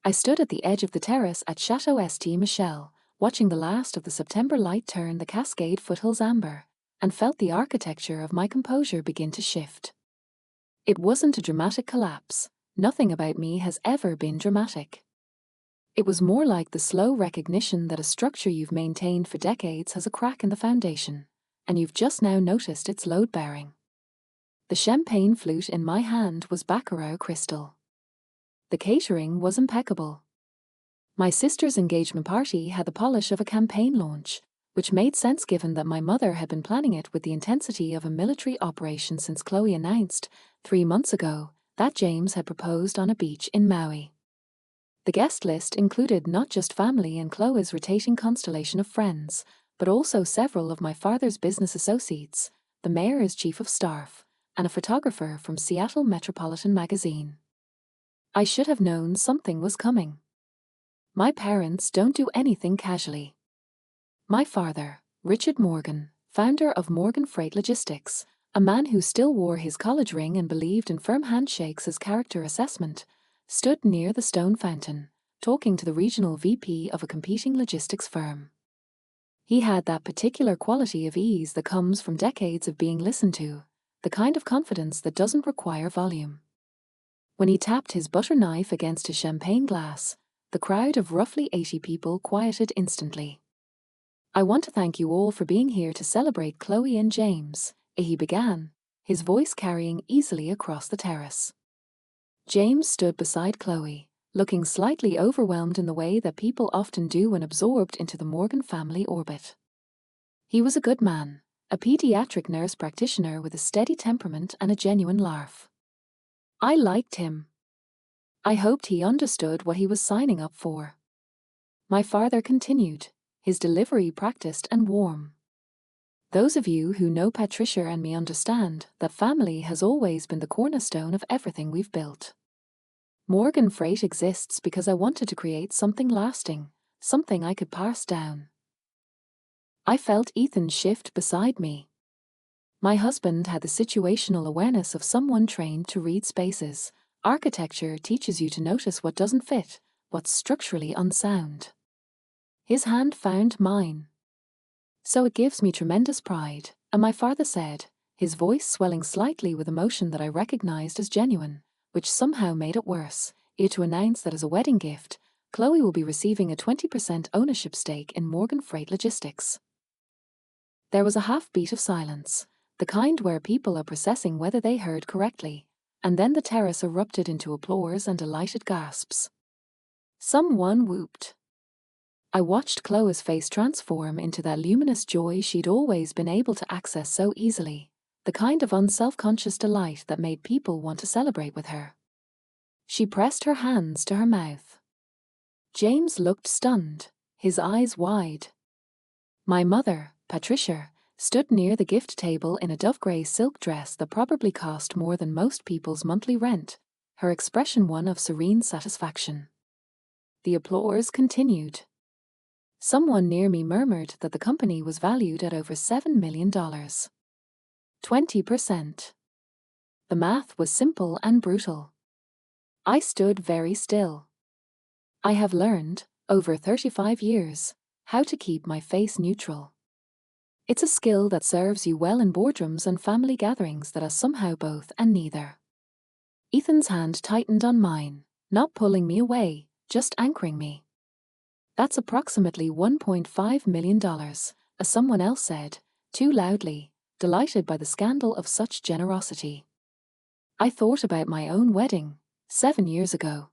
I stood at the edge of the terrace at Chateau St. Michel, watching the last of the September light turn the Cascade foothills amber, and felt the architecture of my composure begin to shift. It wasn't a dramatic collapse. Nothing about me has ever been dramatic. It was more like the slow recognition that a structure you've maintained for decades has a crack in the foundation, and you've just now noticed its load-bearing. The champagne flute in my hand was Baccarat crystal. The catering was impeccable. My sister's engagement party had the polish of a campaign launch, which made sense given that my mother had been planning it with the intensity of a military operation since Chloe announced, 3 months ago, that James had proposed on a beach in Maui. The guest list included not just family and Chloe's rotating constellation of friends, but also several of my father's business associates, the mayor's chief of staff, and a photographer from Seattle Metropolitan Magazine. I should have known something was coming. My parents don't do anything casually. My father, Richard Morgan, founder of Morgan Freight Logistics, a man who still wore his college ring and believed in firm handshakes as character assessment, stood near the stone fountain, talking to the regional VP of a competing logistics firm. He had that particular quality of ease that comes from decades of being listened to, the kind of confidence that doesn't require volume. When he tapped his butter knife against his champagne glass, the crowd of roughly 80 people quieted instantly. "I want to thank you all for being here to celebrate Chloe and James," he began, his voice carrying easily across the terrace. James stood beside Chloe, looking slightly overwhelmed in the way that people often do when absorbed into the Morgan family orbit. He was a good man, a pediatric nurse practitioner with a steady temperament and a genuine laugh. I liked him. I hoped he understood what he was signing up for. My father continued, his delivery practiced and warm. "Those of you who know Patricia and me understand that family has always been the cornerstone of everything we've built. Morgan Freight exists because I wanted to create something lasting, something I could pass down." I felt Ethan shift beside me. My husband had the situational awareness of someone trained to read spaces. Architecture teaches you to notice what doesn't fit, what's structurally unsound. His hand found mine. "So it gives me tremendous pride," and my father said, his voice swelling slightly with emotion that I recognized as genuine, which somehow made it worse, to announce that as a wedding gift, Chloe will be receiving a 20% ownership stake in Morgan Freight Logistics. There was a half-beat of silence, the kind where people are processing whether they heard correctly, and then the terrace erupted into applause and delighted gasps. Someone whooped. I watched Chloe's face transform into that luminous joy she'd always been able to access so easily, the kind of unself-conscious delight that made people want to celebrate with her. She pressed her hands to her mouth. James looked stunned, his eyes wide. My mother, Patricia, stood near the gift table in a dove-grey silk dress that probably cost more than most people's monthly rent, her expression one of serene satisfaction. The applause continued. Someone near me murmured that the company was valued at over $7 million. 20%. The math was simple and brutal. I stood very still. I have learned, over 35 years, how to keep my face neutral. It's a skill that serves you well in boardrooms and family gatherings that are somehow both and neither. Ethan's hand tightened on mine, not pulling me away, just anchoring me. "That's approximately $1.5 million, as someone else said, too loudly, delighted by the scandal of such generosity. I thought about my own wedding, 7 years ago.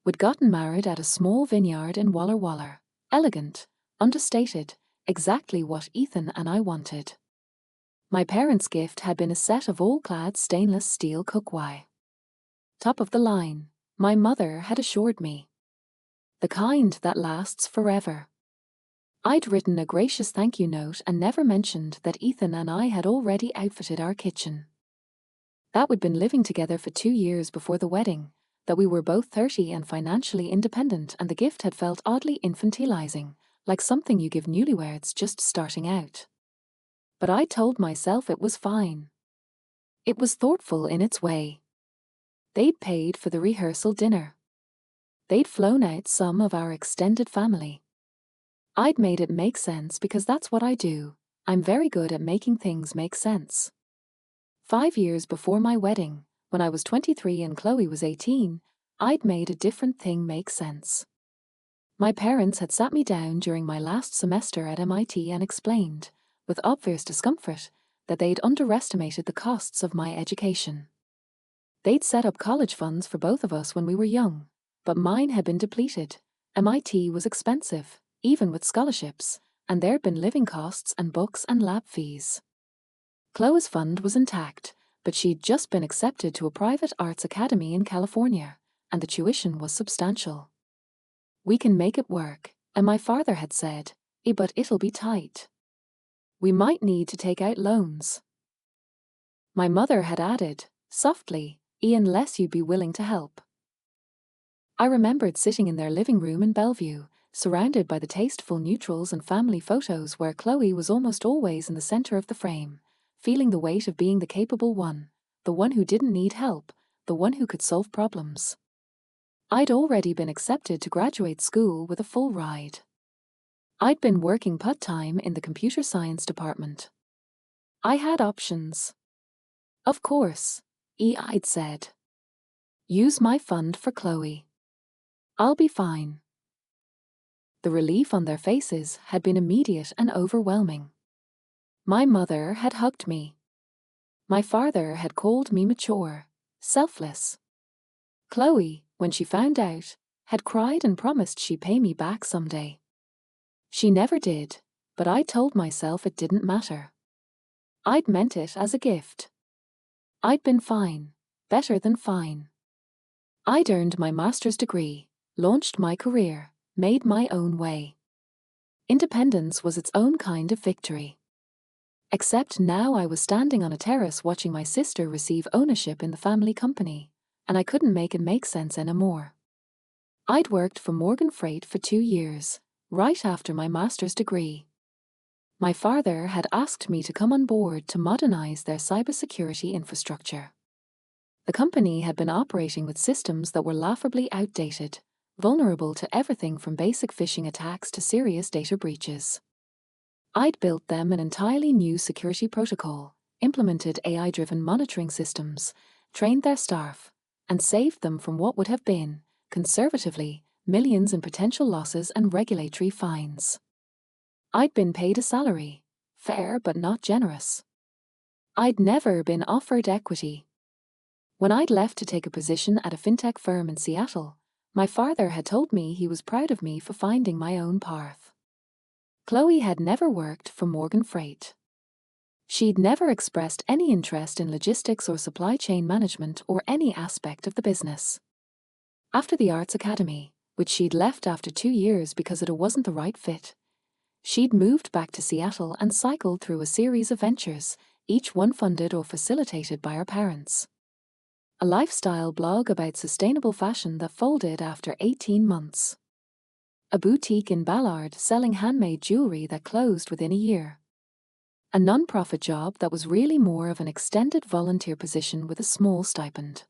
We'd gotten married at a small vineyard in Walla Walla, elegant, understated, exactly what Ethan and I wanted. My parents' gift had been a set of all-clad stainless steel cookware. Top of the line, my mother had assured me. The kind that lasts forever. I'd written a gracious thank you note and never mentioned that Ethan and I had already outfitted our kitchen. That we'd been living together for 2 years before the wedding, that we were both 30 and financially independent, and the gift had felt oddly infantilizing, like something you give newlyweds just starting out. But I told myself it was fine. It was thoughtful in its way. They'd paid for the rehearsal dinner. They'd flown out some of our extended family. I'd made it make sense because that's what I do. I'm very good at making things make sense. 5 years before my wedding, when I was 23 and Chloe was 18, I'd made a different thing make sense. My parents had sat me down during my last semester at MIT and explained, with obvious discomfort, that they'd underestimated the costs of my education. They'd set up college funds for both of us when we were young, but mine had been depleted. MIT was expensive, even with scholarships, and there'd been living costs and books and lab fees. Chloe's fund was intact, but she'd just been accepted to a private arts academy in California, and the tuition was substantial. We can make it work, and my father had said, but it'll be tight. We might need to take out loans. My mother had added, softly, unless you'd be willing to help. I remembered sitting in their living room in Bellevue, surrounded by the tasteful neutrals and family photos where Chloe was almost always in the center of the frame, feeling the weight of being the capable one, the one who didn't need help, the one who could solve problems. I'd already been accepted to graduate school with a full ride. I'd been working part-time in the computer science department. I had options. Of course, I'd said. Use my fund for Chloe. I'll be fine. The relief on their faces had been immediate and overwhelming. My mother had hugged me. My father had called me mature, selfless. Chloe, when she found out, had cried and promised she'd pay me back someday. She never did, but I told myself it didn't matter. I'd meant it as a gift. I'd been fine, better than fine. I'd earned my master's degree, launched my career, made my own way. Independence was its own kind of victory. Except now I was standing on a terrace watching my sister receive ownership in the family company, and I couldn't make it make sense anymore. I'd worked for Morgan Freight for 2 years, right after my master's degree. My father had asked me to come on board to modernize their cybersecurity infrastructure. The company had been operating with systems that were laughably outdated, vulnerable to everything from basic phishing attacks to serious data breaches. I'd built them an entirely new security protocol, implemented AI-driven monitoring systems, trained their staff, and saved them from what would have been, conservatively, millions in potential losses and regulatory fines. I'd been paid a salary, fair but not generous. I'd never been offered equity. When I'd left to take a position at a fintech firm in Seattle, my father had told me he was proud of me for finding my own path. Chloe had never worked for Morgan Freight. She'd never expressed any interest in logistics or supply chain management or any aspect of the business. After the Arts Academy, which she'd left after 2 years because it wasn't the right fit, she'd moved back to Seattle and cycled through a series of ventures, each one funded or facilitated by her parents. A lifestyle blog about sustainable fashion that folded after 18 months. A boutique in Ballard selling handmade jewelry that closed within a year. A non-profit job that was really more of an extended volunteer position with a small stipend.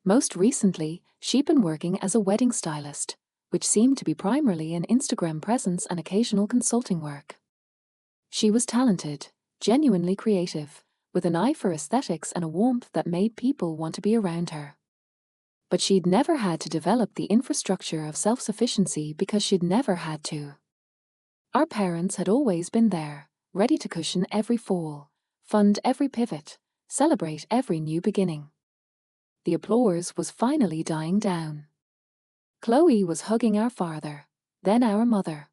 Most recently, she'd been working as a wedding stylist, which seemed to be primarily an Instagram presence and occasional consulting work. She was talented, genuinely creative, with an eye for aesthetics and a warmth that made people want to be around her. But she'd never had to develop the infrastructure of self-sufficiency because she'd never had to. Our parents had always been there, ready to cushion every fall, fund every pivot, celebrate every new beginning. The applause was finally dying down. Chloe was hugging our father, then our mother.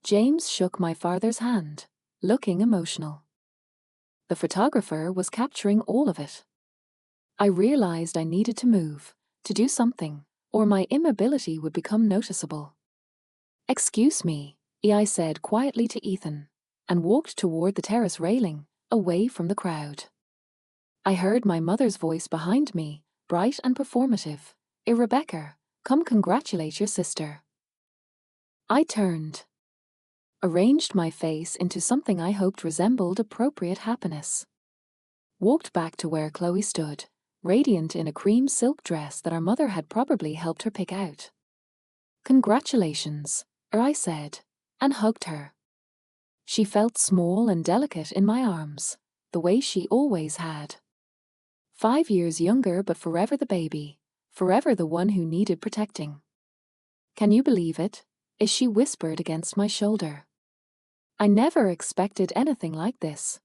James shook my father's hand, looking emotional. The photographer was capturing all of it. I realized I needed to move, to do something, or my immobility would become noticeable. "Excuse me," I said quietly to Ethan, and walked toward the terrace railing, away from the crowd. I heard my mother's voice behind me, bright and performative. "Rebecca, come congratulate your sister." I turned. Arranged my face into something I hoped resembled appropriate happiness. Walked back to where Chloe stood, radiant in a cream silk dress that our mother had probably helped her pick out. "Congratulations," I said, and hugged her. She felt small and delicate in my arms, the way she always had. 5 years younger, but forever the baby, forever the one who needed protecting. "Can you believe it?" She whispered against my shoulder. "I never expected anything like this."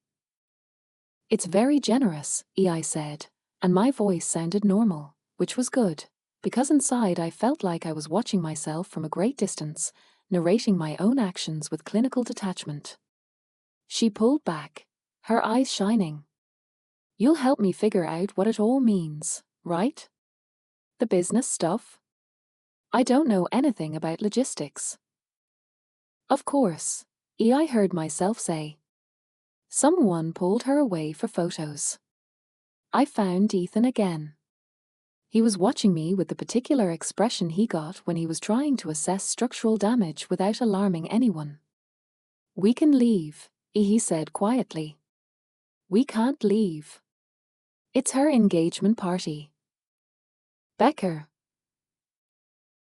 "It's very generous," I said, and my voice sounded normal, which was good, because inside I felt like I was watching myself from a great distance, narrating my own actions with clinical detachment. She pulled back, her eyes shining. "You'll help me figure out what it all means, right? The business stuff? I don't know anything about logistics." "Of course," I heard myself say. Someone pulled her away for photos. I found Ethan again. He was watching me with the particular expression he got when he was trying to assess structural damage without alarming anyone. "We can leave," he said quietly. "We can't leave. It's her engagement party." "Becker."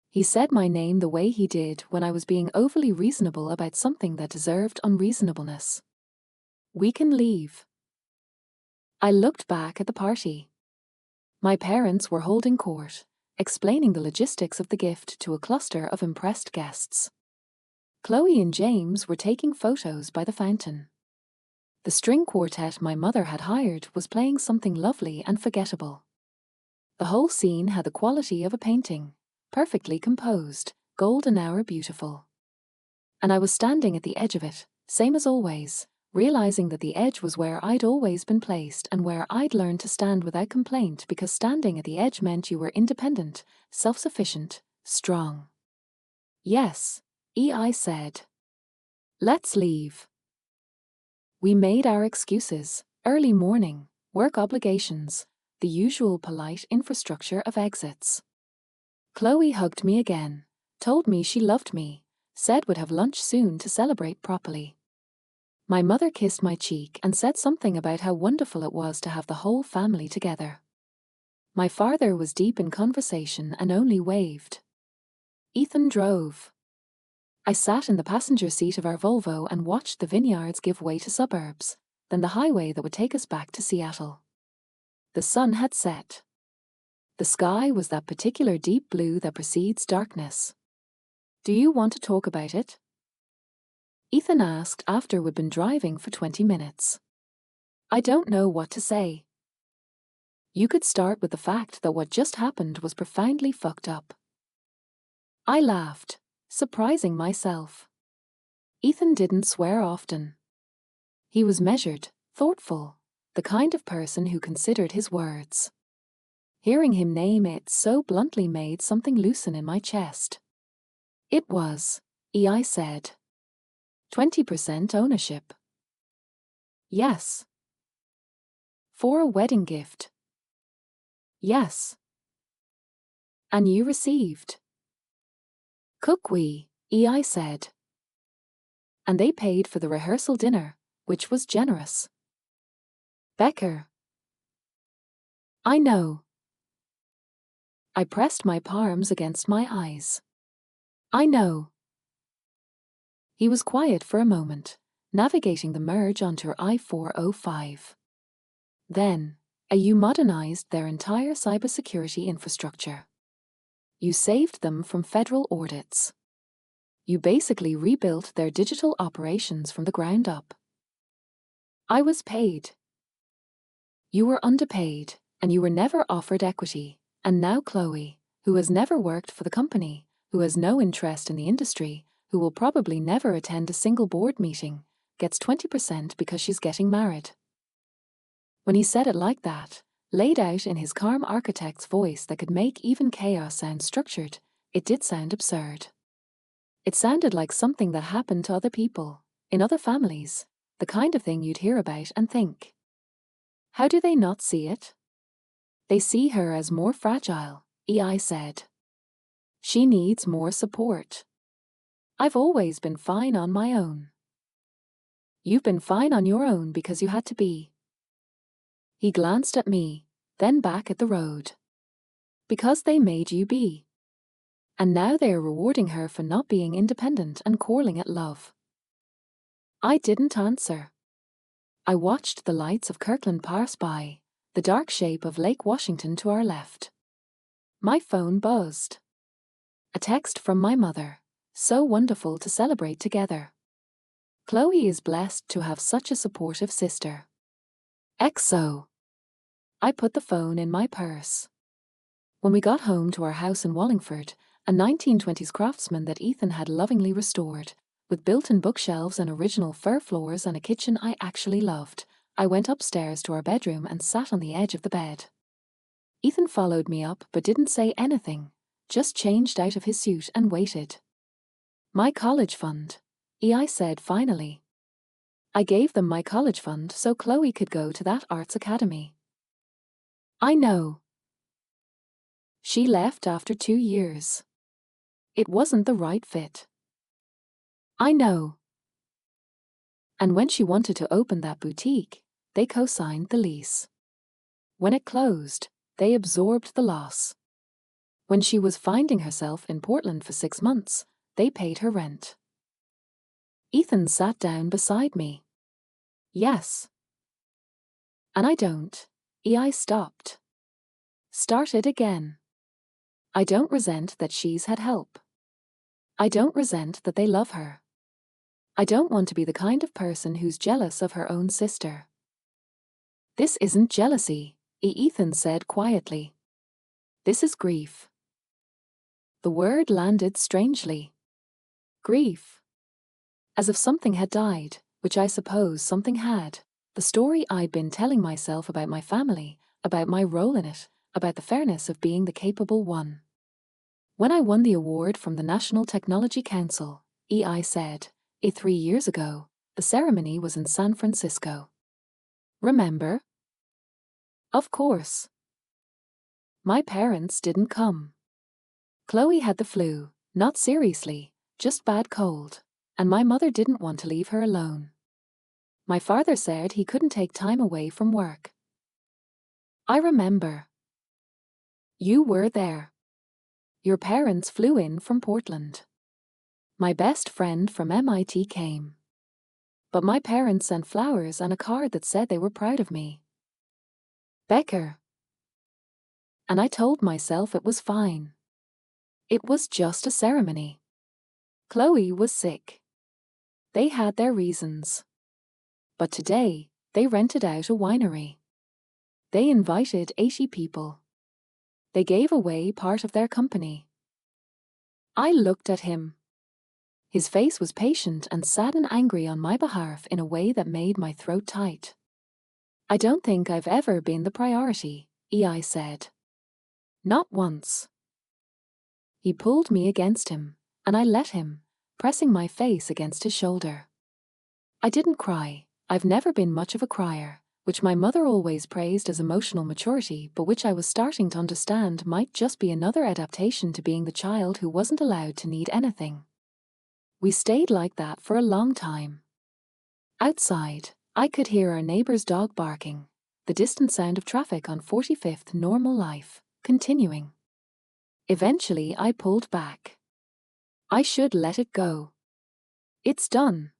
He said my name the way he did when I was being overly reasonable about something that deserved unreasonableness. "We can leave." I looked back at the party. My parents were holding court, explaining the logistics of the gift to a cluster of impressed guests. Chloe and James were taking photos by the fountain. The string quartet my mother had hired was playing something lovely and forgettable. The whole scene had the quality of a painting, perfectly composed, golden hour beautiful. And I was standing at the edge of it, same as always, realizing that the edge was where I'd always been placed and where I'd learned to stand without complaint, because standing at the edge meant you were independent, self-sufficient, strong. "Yes," I said. "Let's leave." We made our excuses: early morning, work obligations, the usual polite infrastructure of exits. Chloe hugged me again, told me she loved me, said we'd have lunch soon to celebrate properly. My mother kissed my cheek and said something about how wonderful it was to have the whole family together. My father was deep in conversation and only waved. Ethan drove. I sat in the passenger seat of our Volvo and watched the vineyards give way to suburbs, then the highway that would take us back to Seattle. The sun had set. The sky was that particular deep blue that precedes darkness. "Do you want to talk about it?" Ethan asked after we'd been driving for 20 minutes. "I don't know what to say." "You could start with the fact that what just happened was profoundly fucked up." I laughed, surprising myself. Ethan didn't swear often. He was measured, thoughtful, the kind of person who considered his words. Hearing him name it so bluntly made something loosen in my chest. "It was," I said. 20% ownership." "Yes." "For a wedding gift." "Yes." "And you received." "Cookwee," I said. "And they paid for the rehearsal dinner, which was generous." "Becker." "I know." I pressed my palms against my eyes. "I know." He was quiet for a moment, navigating the merge onto I-405. Then, you modernized their entire cybersecurity infrastructure. You saved them from federal audits. You basically rebuilt their digital operations from the ground up. I was paid. You were underpaid, and you were never offered equity, and now Chloe, who has never worked for the company, who has no interest in the industry, who will probably never attend a single board meeting, gets 20% because she's getting married. When he said it like that, laid out in his calm architect's voice that could make even chaos sound structured, it did sound absurd. It sounded like something that happened to other people, in other families, the kind of thing you'd hear about and think, "How do they not see it?" "They see her as more fragile," I said. "She needs more support. I've always been fine on my own." "You've been fine on your own because you had to be." He glanced at me, then back at the road. Because they made you be. And now they are rewarding her for not being independent and calling it love. I didn't answer. I watched the lights of Kirkland pass by, the dark shape of Lake Washington to our left. My phone buzzed. A text from my mother. So wonderful to celebrate together. Chloe is blessed to have such a supportive sister. XO. I put the phone in my purse. When we got home to our house in Wallingford, a 1920s craftsman that Ethan had lovingly restored, with built-in bookshelves and original fir floors and a kitchen I actually loved, I went upstairs to our bedroom and sat on the edge of the bed. Ethan followed me up but didn't say anything, just changed out of his suit and waited. My college fund, I said finally. I gave them my college fund so Chloe could go to that arts academy. I know. She left after 2 years. It wasn't the right fit. I know. And when she wanted to open that boutique, they co-signed the lease. When it closed, they absorbed the loss. When she was finding herself in Portland for 6 months, they paid her rent. Ethan sat down beside me. Yes. And I don't. I stopped. Started again. I don't resent that she's had help. I don't resent that they love her. I don't want to be the kind of person who's jealous of her own sister. This isn't jealousy, Ethan said quietly. This is grief. The word landed strangely. Grief. As if something had died, which I suppose something had. The story I'd been telling myself about my family, about my role in it, about the fairness of being the capable one. When I won the award from the National Technology Council, I said, 3 years ago, the ceremony was in San Francisco. Remember? Of course. My parents didn't come. Chloe had the flu, not seriously, just bad cold, and my mother didn't want to leave her alone. My father said he couldn't take time away from work. I remember. You were there. Your parents flew in from Portland. My best friend from MIT came. But my parents sent flowers and a card that said they were proud of me. Becker. And I told myself it was fine. It was just a ceremony. Chloe was sick. They had their reasons. But today, they rented out a winery. They invited 80 people. They gave away part of their company. I looked at him. His face was patient and sad and angry on my behalf in a way that made my throat tight. I don't think I've ever been the priority, I said. Not once. He pulled me against him, and I let him, pressing my face against his shoulder. I didn't cry. I've never been much of a crier, which my mother always praised as emotional maturity, but which I was starting to understand might just be another adaptation to being the child who wasn't allowed to need anything. We stayed like that for a long time. Outside, I could hear our neighbor's dog barking, the distant sound of traffic on 45th normal life, continuing. Eventually I pulled back. I should let it go. It's done.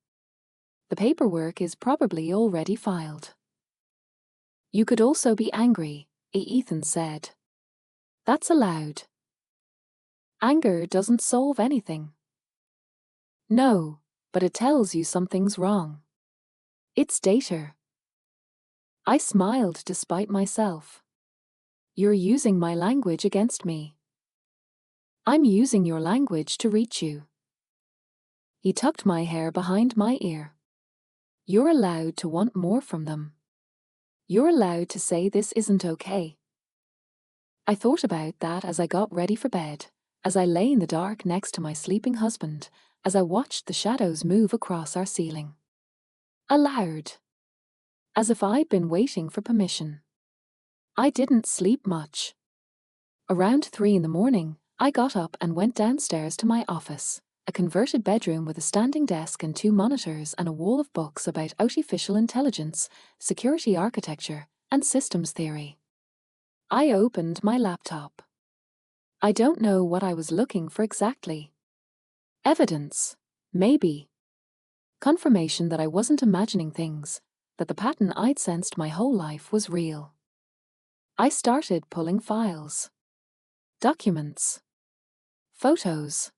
The paperwork is probably already filed. You could also be angry, Ethan said. That's allowed. Anger doesn't solve anything. No, but it tells you something's wrong. It's data. I smiled despite myself. You're using my language against me. I'm using your language to reach you. He tucked my hair behind my ear. You're allowed to want more from them. You're allowed to say this isn't okay. I thought about that as I got ready for bed, as I lay in the dark next to my sleeping husband, as I watched the shadows move across our ceiling. Aloud. As if I'd been waiting for permission. I didn't sleep much. Around 3 in the morning, I got up and went downstairs to my office, a converted bedroom with a standing desk and 2 monitors and a wall of books about artificial intelligence, security architecture, and systems theory. I opened my laptop. I don't know what I was looking for exactly. Evidence. Maybe. Confirmation that I wasn't imagining things, that the pattern I'd sensed my whole life was real. I started pulling files. Documents. Photos.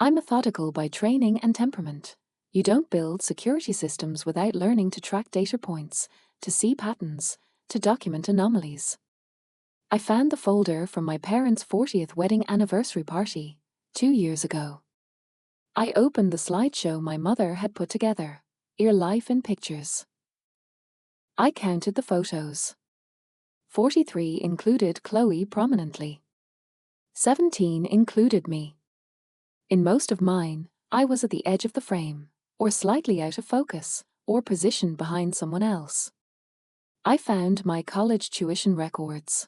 I'm methodical by training and temperament. You don't build security systems without learning to track data points, to see patterns, to document anomalies. I found the folder from my parents' 40th wedding anniversary party, 2 years ago. I opened the slideshow my mother had put together, Your Life in Pictures. I counted the photos. 43 included Chloe prominently. 17 included me. In most of mine, I was at the edge of the frame, or slightly out of focus, or positioned behind someone else. I found my college tuition records.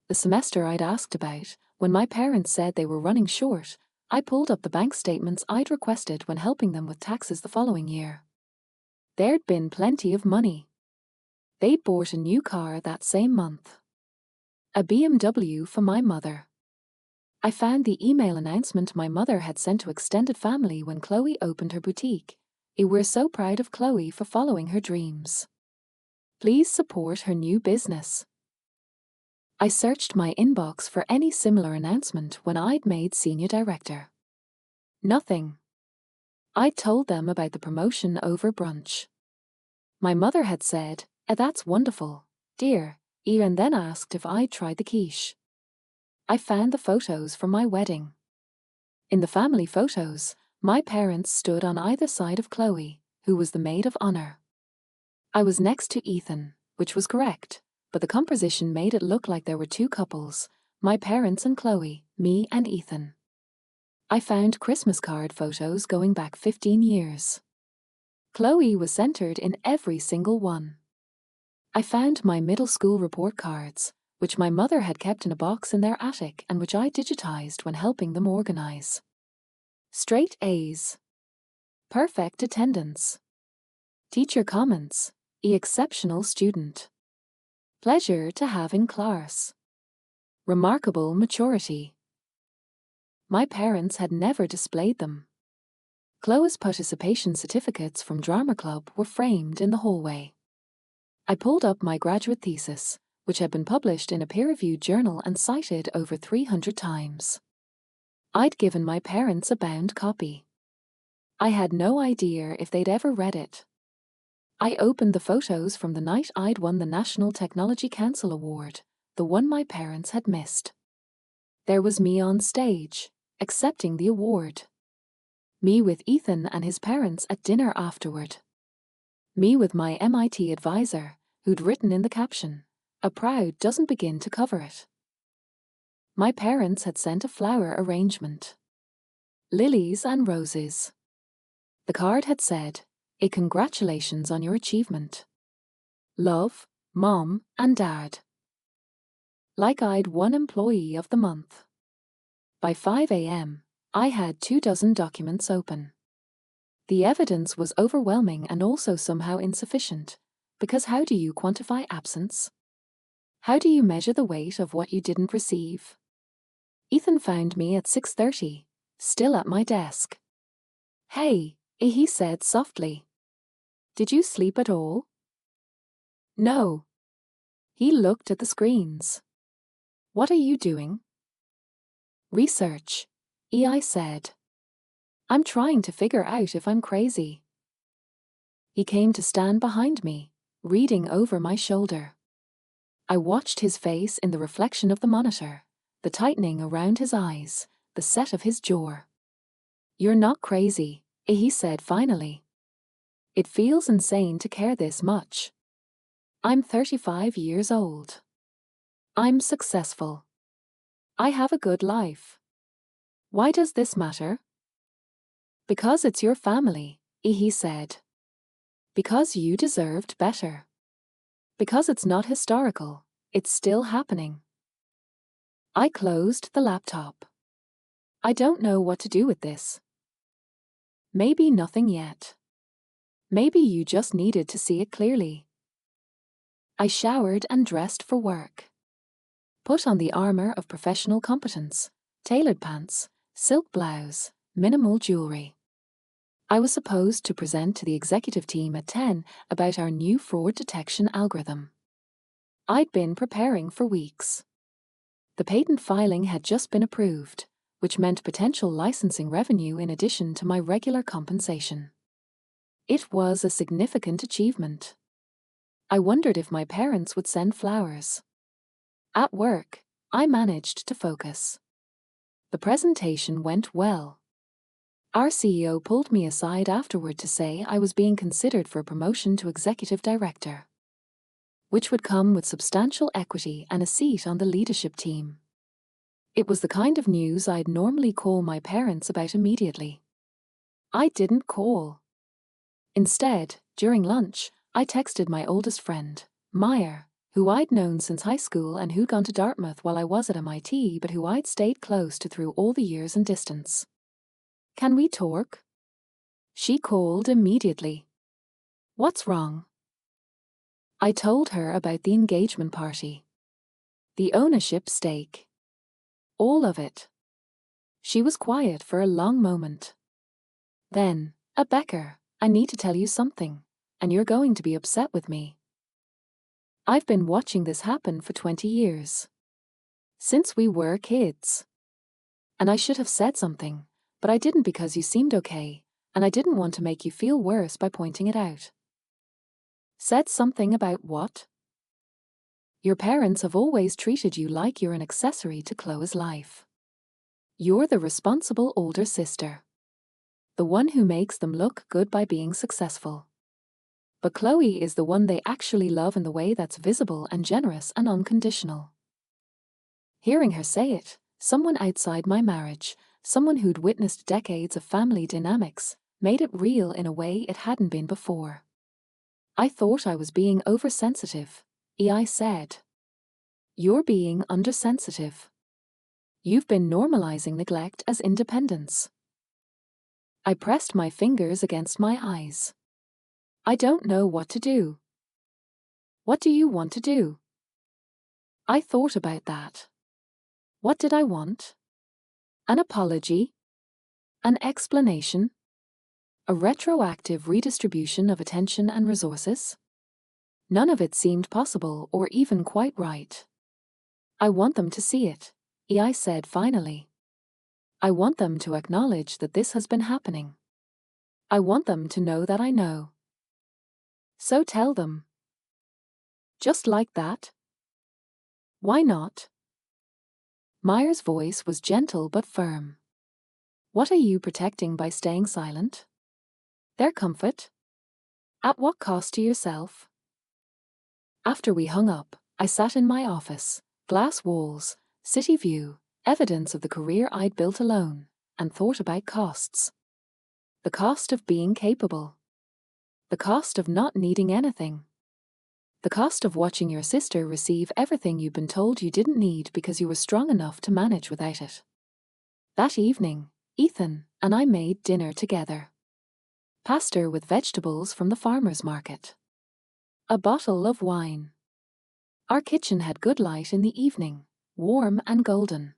The semester I'd asked about, when my parents said they were running short, I pulled up the bank statements I'd requested when helping them with taxes the following year. There'd been plenty of money. They'd bought a new car that same month. A BMW for my mother. I found the email announcement my mother had sent to extended family when Chloe opened her boutique. We're so proud of Chloe for following her dreams. Please support her new business. I searched my inbox for any similar announcement when I'd made senior director. Nothing. I'd told them about the promotion over brunch. My mother had said, That's wonderful, dear," and then asked if I'd tried the quiche. I found the photos from my wedding. In the family photos, my parents stood on either side of Chloe, who was the maid of honor. I was next to Ethan, which was correct, but the composition made it look like there were two couples, my parents and Chloe, me and Ethan. I found Christmas card photos going back 15 years. Chloe was centered in every single one. I found my middle school report cards, which my mother had kept in a box in their attic and which I digitized when helping them organize. Straight A's. Perfect attendance. Teacher comments, exceptional student. Pleasure to have in class. Remarkable maturity. My parents had never displayed them. Chloe's participation certificates from drama club were framed in the hallway. I pulled up my graduate thesis, which had been published in a peer-reviewed journal and cited over 300 times. I'd given my parents a bound copy. I had no idea if they'd ever read it. I opened the photos from the night I'd won the National Technology Council Award, the one my parents had missed. There was me on stage, accepting the award. Me with Ethan and his parents at dinner afterward. Me with my MIT advisor, who'd written in the caption, "A proud doesn't begin to cover it." My parents had sent a flower arrangement. Lilies and roses. The card had said, "Congratulations on your achievement. Love, Mom and Dad." Like I'd won Employee of the Month. By 5 a.m., I had 24 documents open. The evidence was overwhelming and also somehow insufficient, because how do you quantify absence? How do you measure the weight of what you didn't receive? Ethan found me at 6:30, still at my desk. "Hey," he said softly. "Did you sleep at all?" "No." He looked at the screens. "What are you doing?" "Research," I said. "I'm trying to figure out if I'm crazy." He came to stand behind me, reading over my shoulder. I watched his face in the reflection of the monitor, the tightening around his eyes, the set of his jaw. "You're not crazy," he said finally. "It feels insane to care this much. I'm 35 years old. I'm successful. I have a good life. Why does this matter?" "Because it's your family," he said. "Because you deserved better. Because it's not historical, it's still happening." I closed the laptop. I don't know what to do with this. Maybe nothing yet. Maybe you just needed to see it clearly. I showered and dressed for work. Put on the armor of professional competence, tailored pants, silk blouse, minimal jewelry. I was supposed to present to the executive team at 10 about our new fraud detection algorithm. I'd been preparing for weeks. The patent filing had just been approved, which meant potential licensing revenue in addition to my regular compensation. It was a significant achievement. I wondered if my parents would send flowers. At work, I managed to focus. The presentation went well. Our CEO pulled me aside afterward to say I was being considered for a promotion to executive director, which would come with substantial equity and a seat on the leadership team. It was the kind of news I'd normally call my parents about immediately. I didn't call. Instead, during lunch, I texted my oldest friend, Meyer, who I'd known since high school and who'd gone to Dartmouth while I was at MIT but who I'd stayed close to through all the years and distance. "Can we talk?" She called immediately. "What's wrong?" I told her about the engagement party. The ownership stake. All of it. She was quiet for a long moment. Then, Becker, I need to tell you something, and you're going to be upset with me. I've been watching this happen for 20 years. Since we were kids. And I should have said something, but I didn't because you seemed okay, and I didn't want to make you feel worse by pointing it out. Said something about what? Your parents have always treated you like you're an accessory to Chloe's life. You're the responsible older sister. The one who makes them look good by being successful. But Chloe is the one they actually love in the way that's visible and generous and unconditional. Hearing her say it, someone outside my marriage, someone who'd witnessed decades of family dynamics, made it real in a way it hadn't been before. I thought I was being oversensitive, I said. You're being undersensitive. You've been normalizing neglect as independence. I pressed my fingers against my eyes. I don't know what to do. What do you want to do? I thought about that. What did I want? An apology? An explanation? A retroactive redistribution of attention and resources? None of it seemed possible or even quite right. I want them to see it, I said finally. I want them to acknowledge that this has been happening. I want them to know that I know. So tell them. Just like that? Why not? Meyer's voice was gentle but firm. What are you protecting by staying silent? Their comfort? At what cost to yourself? After we hung up, I sat in my office, glass walls, city view, evidence of the career I'd built alone, and thought about costs. The cost of being capable. The cost of not needing anything. The cost of watching your sister receive everything you'd been told you didn't need because you were strong enough to manage without it. That evening, Ethan and I made dinner together. Pasta with vegetables from the farmer's market. A bottle of wine. Our kitchen had good light in the evening, warm and golden.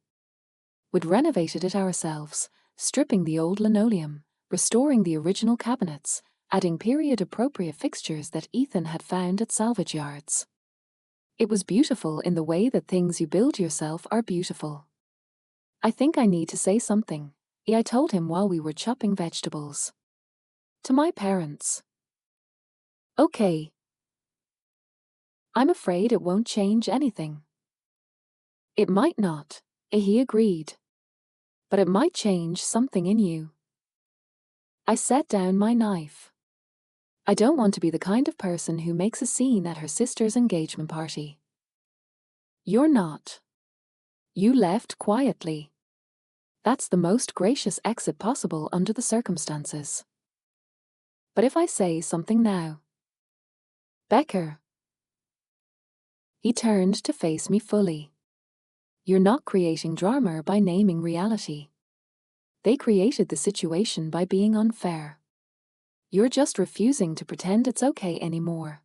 We'd renovated it ourselves, stripping the old linoleum, restoring the original cabinets, adding period-appropriate fixtures that Ethan had found at salvage yards. It was beautiful in the way that things you build yourself are beautiful. I think I need to say something, I told him while we were chopping vegetables. To my parents. Okay. I'm afraid it won't change anything. It might not, he agreed. But it might change something in you. I set down my knife. I don't want to be the kind of person who makes a scene at her sister's engagement party. You're not. You left quietly. That's the most gracious exit possible under the circumstances. But if I say something now? Becker. He turned to face me fully. You're not creating drama by naming reality. They created the situation by being unfair. You're just refusing to pretend it's okay anymore.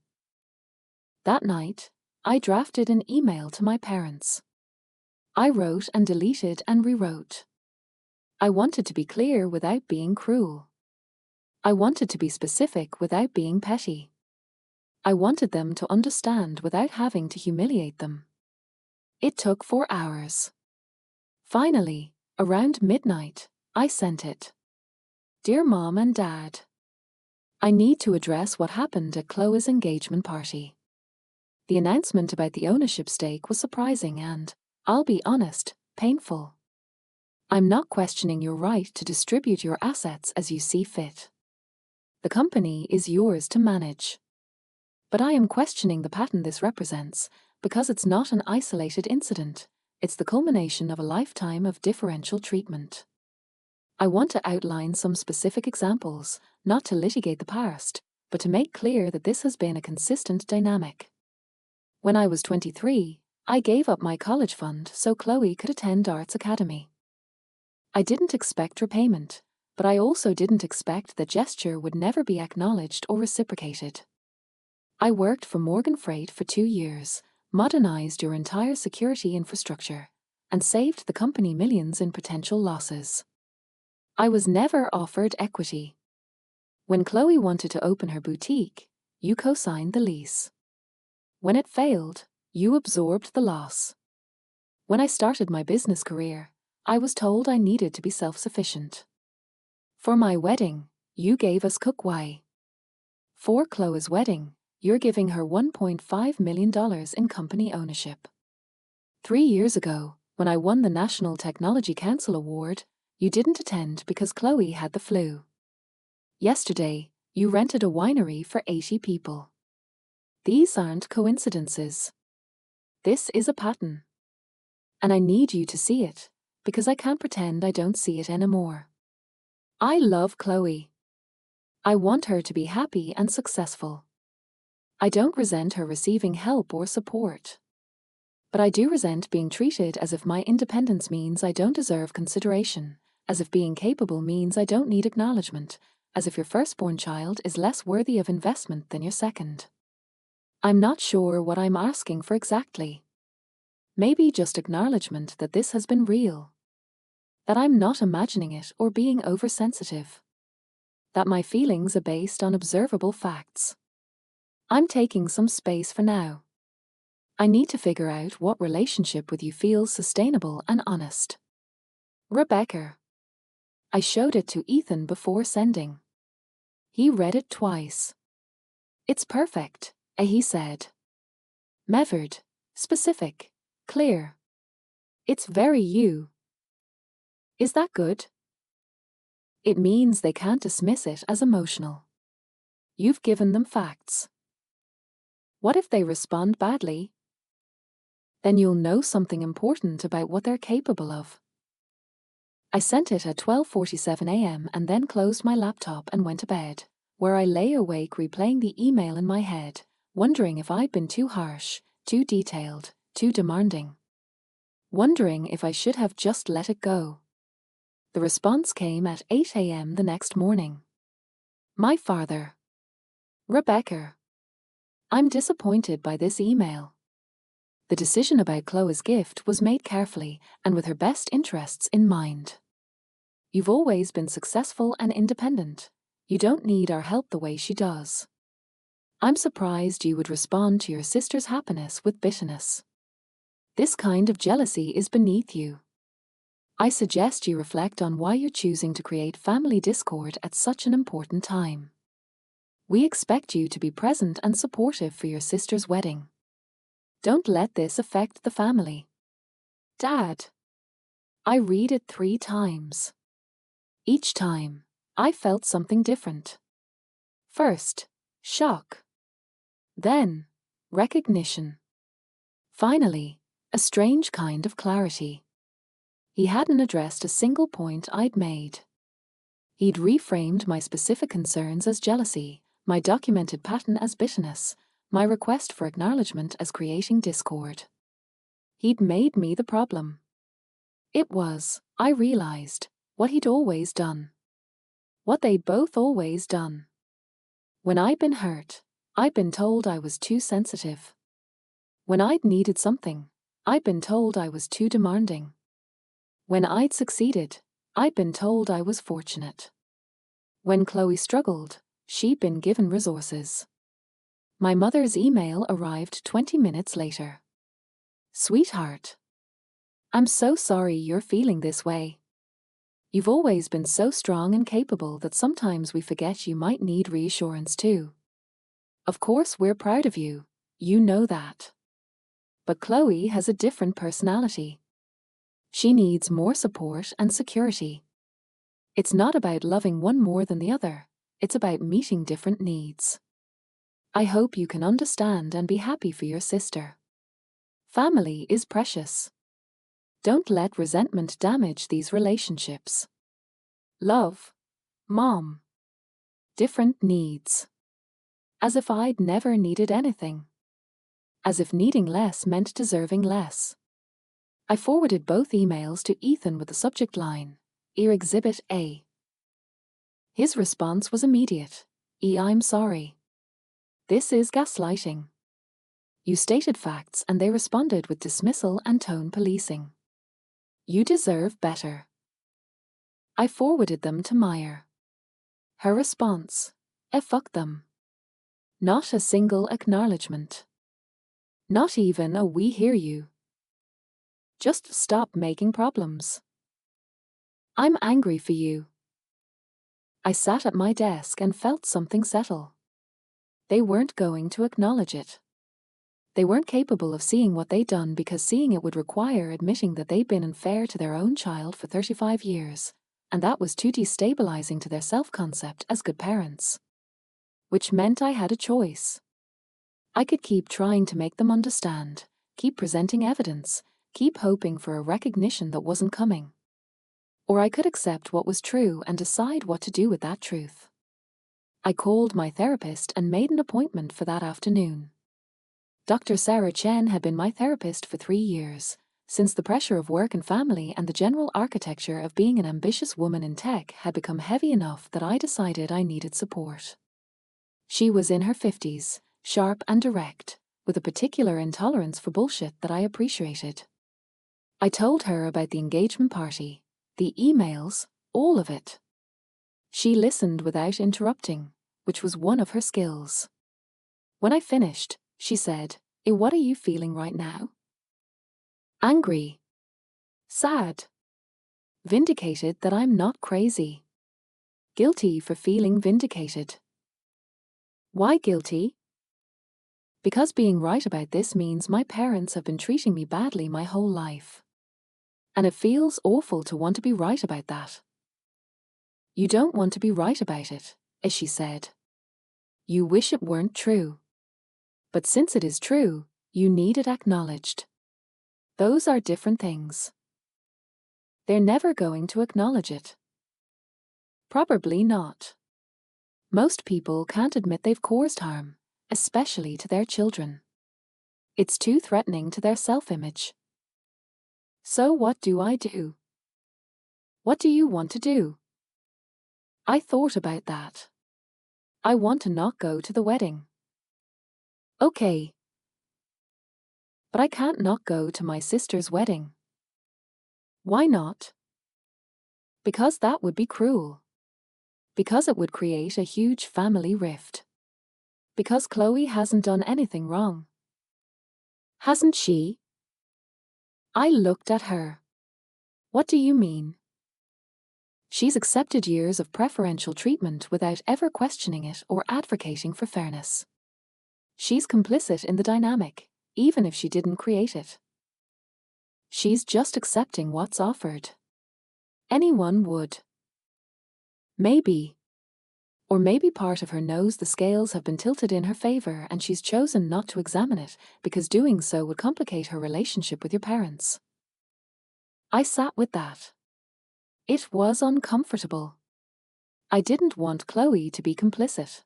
That night, I drafted an email to my parents. I wrote and deleted and rewrote. I wanted to be clear without being cruel. I wanted to be specific without being petty. I wanted them to understand without having to humiliate them. It took 4 hours. Finally, around midnight, I sent it. Dear Mom and Dad, I need to address what happened at Chloe's engagement party. The announcement about the ownership stake was surprising and, I'll be honest, painful. I'm not questioning your right to distribute your assets as you see fit. The company is yours to manage. But I am questioning the pattern this represents, because it's not an isolated incident, it's the culmination of a lifetime of differential treatment. I want to outline some specific examples, not to litigate the past, but to make clear that this has been a consistent dynamic. When I was 23, I gave up my college fund so Chloe could attend Arts Academy. I didn't expect repayment, but I also didn't expect that gesture would never be acknowledged or reciprocated. I worked for Morgan Freight for 2 years, modernized your entire security infrastructure, and saved the company millions in potential losses. I was never offered equity. When Chloe wanted to open her boutique, you co-signed the lease. When it failed, you absorbed the loss. When I started my business career, I was told I needed to be self-sufficient. For my wedding, you gave us cookware. For Chloe's wedding, you're giving her $1.5 million in company ownership. 3 years ago, when I won the National Technology Council Award, you didn't attend because Chloe had the flu. Yesterday, you rented a winery for 80 people. These aren't coincidences. This is a pattern. And I need you to see it, because I can't pretend I don't see it anymore. I love Chloe. I want her to be happy and successful. I don't resent her receiving help or support. But I do resent being treated as if my independence means I don't deserve consideration, as if being capable means I don't need acknowledgement, as if your firstborn child is less worthy of investment than your second. I'm not sure what I'm asking for exactly. Maybe just acknowledgement that this has been real. That I'm not imagining it or being oversensitive. That my feelings are based on observable facts. I'm taking some space for now. I need to figure out what relationship with you feels sustainable and honest. Rebecca. I showed it to Ethan before sending. He read it twice. It's perfect, he said. Measured, specific, clear. It's very you. Is that good? It means they can't dismiss it as emotional. You've given them facts. What if they respond badly? Then you'll know something important about what they're capable of. I sent it at 12:47 a.m. and then closed my laptop and went to bed, where I lay awake replaying the email in my head, wondering if I'd been too harsh, too detailed, too demanding. Wondering if I should have just let it go. The response came at 8 a.m. the next morning. My father. Rebecca. I'm disappointed by this email. The decision about Chloe's gift was made carefully and with her best interests in mind. You've always been successful and independent. You don't need our help the way she does. I'm surprised you would respond to your sister's happiness with bitterness. This kind of jealousy is beneath you. I suggest you reflect on why you're choosing to create family discord at such an important time. We expect you to be present and supportive for your sister's wedding. Don't let this affect the family. Dad. I read it 3 times. Each time, I felt something different. First, shock. Then, recognition. Finally, a strange kind of clarity. He hadn't addressed a single point I'd made. He'd reframed my specific concerns as jealousy, my documented pattern as bitterness, my request for acknowledgement as creating discord. He'd made me the problem. It was, I realized, what he'd always done. What they'd both always done. When I'd been hurt, I'd been told I was too sensitive. When I'd needed something, I'd been told I was too demanding. When I'd succeeded, I'd been told I was fortunate. When Chloe struggled, she'd been given resources. My mother's email arrived 20 minutes later. Sweetheart, I'm so sorry you're feeling this way. You've always been so strong and capable that sometimes we forget you might need reassurance too. Of course, we're proud of you, you know that. But Chloe has a different personality. She needs more support and security. It's not about loving one more than the other, it's about meeting different needs. I hope you can understand and be happy for your sister. Family is precious. Don't let resentment damage these relationships. Love, Mom. Different needs. As if I'd never needed anything. As if needing less meant deserving less. I forwarded both emails to Ethan with the subject line, Ear Exhibit A. His response was immediate. I'm sorry. This is gaslighting. You stated facts and they responded with dismissal and tone policing. You deserve better. I forwarded them to Meyer. Her response, fuck them. Not a single acknowledgement. Not even a we hear you. Just stop making problems. I'm angry for you. I sat at my desk and felt something settle. They weren't going to acknowledge it. They weren't capable of seeing what they'd done because seeing it would require admitting that they'd been unfair to their own child for 35 years, and that was too destabilizing to their self-concept as good parents. Which meant I had a choice. I could keep trying to make them understand, keep presenting evidence, keep hoping for a recognition that wasn't coming. Or I could accept what was true and decide what to do with that truth. I called my therapist and made an appointment for that afternoon. Dr. Sarah Chen had been my therapist for 3 years, since the pressure of work and family and the general architecture of being an ambitious woman in tech had become heavy enough that I decided I needed support. She was in her 50s, sharp and direct, with a particular intolerance for bullshit that I appreciated. I told her about the engagement party, the emails, all of it. She listened without interrupting, which was one of her skills. When I finished, she said, what are you feeling right now? Angry. Sad. Vindicated that I'm not crazy. Guilty for feeling vindicated. Why guilty? Because being right about this means my parents have been treating me badly my whole life. And it feels awful to want to be right about that. You don't want to be right about it, as she said. You wish it weren't true. But since it is true, you need it acknowledged. Those are different things. They're never going to acknowledge it. Probably not. Most people can't admit they've caused harm, especially to their children. It's too threatening to their self-image. So what do I do? What do you want to do? I thought about that. I want to not go to the wedding. Okay. But I can't not go to my sister's wedding. Why not? Because that would be cruel. Because it would create a huge family rift. Because Chloe hasn't done anything wrong. Hasn't she? I looked at her. What do you mean? She's accepted years of preferential treatment without ever questioning it or advocating for fairness. She's complicit in the dynamic, even if she didn't create it. She's just accepting what's offered. Anyone would. Maybe. Or maybe part of her knows the scales have been tilted in her favor and she's chosen not to examine it because doing so would complicate her relationship with your parents. I sat with that. It was uncomfortable. I didn't want Chloe to be complicit.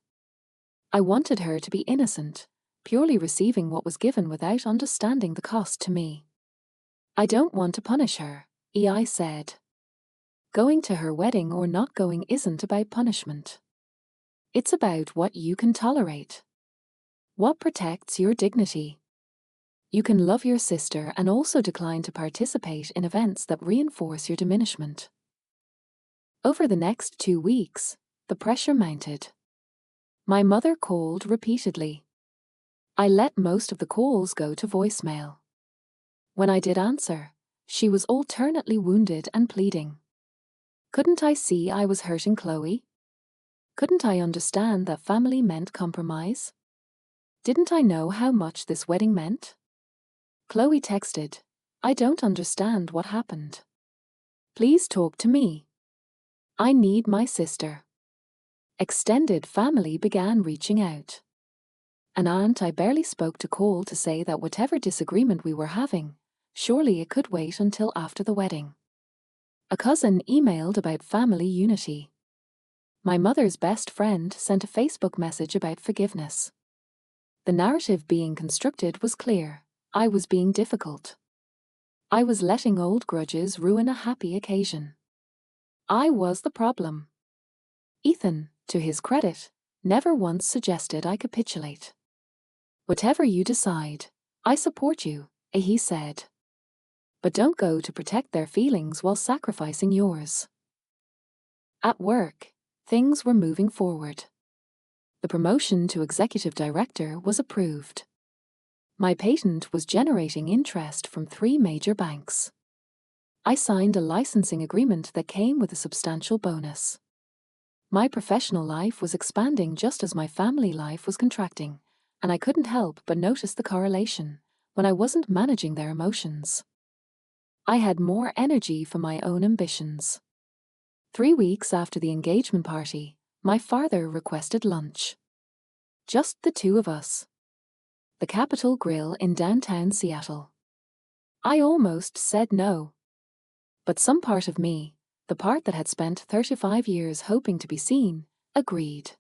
I wanted her to be innocent, purely receiving what was given without understanding the cost to me. I don't want to punish her, I said. Going to her wedding or not going isn't about punishment. It's about what you can tolerate. What protects your dignity. You can love your sister and also decline to participate in events that reinforce your diminishment. Over the next 2 weeks, the pressure mounted. My mother called repeatedly. I let most of the calls go to voicemail. When I did answer, she was alternately wounded and pleading. Couldn't I see I was hurting Chloe? Couldn't I understand that family meant compromise? Didn't I know how much this wedding meant? Chloe texted, "I don't understand what happened. Please talk to me. I need my sister." Extended family began reaching out. An aunt I barely spoke to called to say that whatever disagreement we were having, surely it could wait until after the wedding. A cousin emailed about family unity. My mother's best friend sent a Facebook message about forgiveness. The narrative being constructed was clear. I was being difficult. I was letting old grudges ruin a happy occasion. I was the problem. Ethan, to his credit, never once suggested I capitulate. "Whatever you decide, I support you," he said. "But don't go to protect their feelings while sacrificing yours." At work, things were moving forward. The promotion to executive director was approved. My patent was generating interest from 3 major banks. I signed a licensing agreement that came with a substantial bonus. My professional life was expanding just as my family life was contracting, and I couldn't help but notice the correlation when I wasn't managing their emotions. I had more energy for my own ambitions. 3 weeks after the engagement party, my father requested lunch. Just the 2 of us. The Capitol Grill in downtown Seattle. I almost said no. But some part of me, the part that had spent 35 years hoping to be seen, agreed.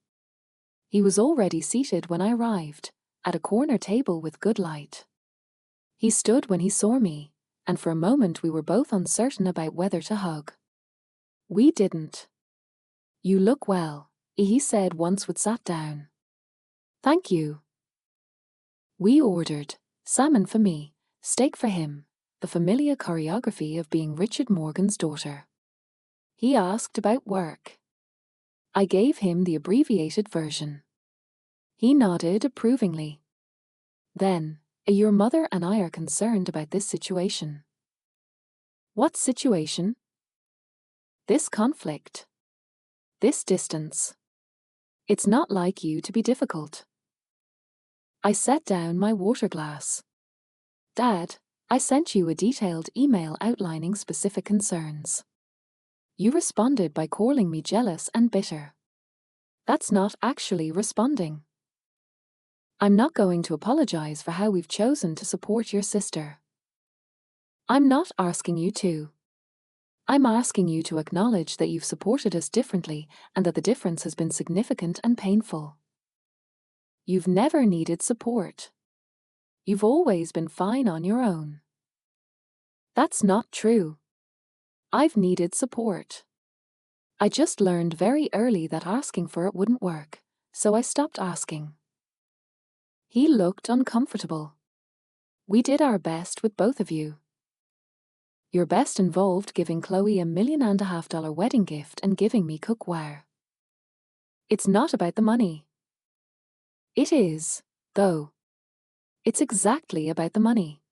He was already seated when I arrived, at a corner table with good light. He stood when he saw me, and for a moment we were both uncertain about whether to hug. We didn't. "You look well," he said once we'd sat down. "Thank you." We ordered salmon for me, steak for him, the familiar choreography of being Richard Morgan's daughter. He asked about work. I gave him the abbreviated version. He nodded approvingly. Then, "Your mother and I are concerned about this situation." "What situation?" "This conflict. This distance. It's not like you to be difficult." I set down my water glass. "Dad, I sent you a detailed email outlining specific concerns. You responded by calling me jealous and bitter. That's not actually responding. I'm not going to apologize for how we've chosen to support your sister. I'm not asking you to. I'm asking you to acknowledge that you've supported us differently and that the difference has been significant and painful. You've never needed support. You've always been fine on your own." That's not true. I've needed support. I just learned very early that asking for it wouldn't work, so I stopped asking. He looked uncomfortable. "We did our best with both of you. Your best involved giving Chloe $1.5 million wedding gift and giving me cookware. It's not about the money." It is, though. It's exactly about the money.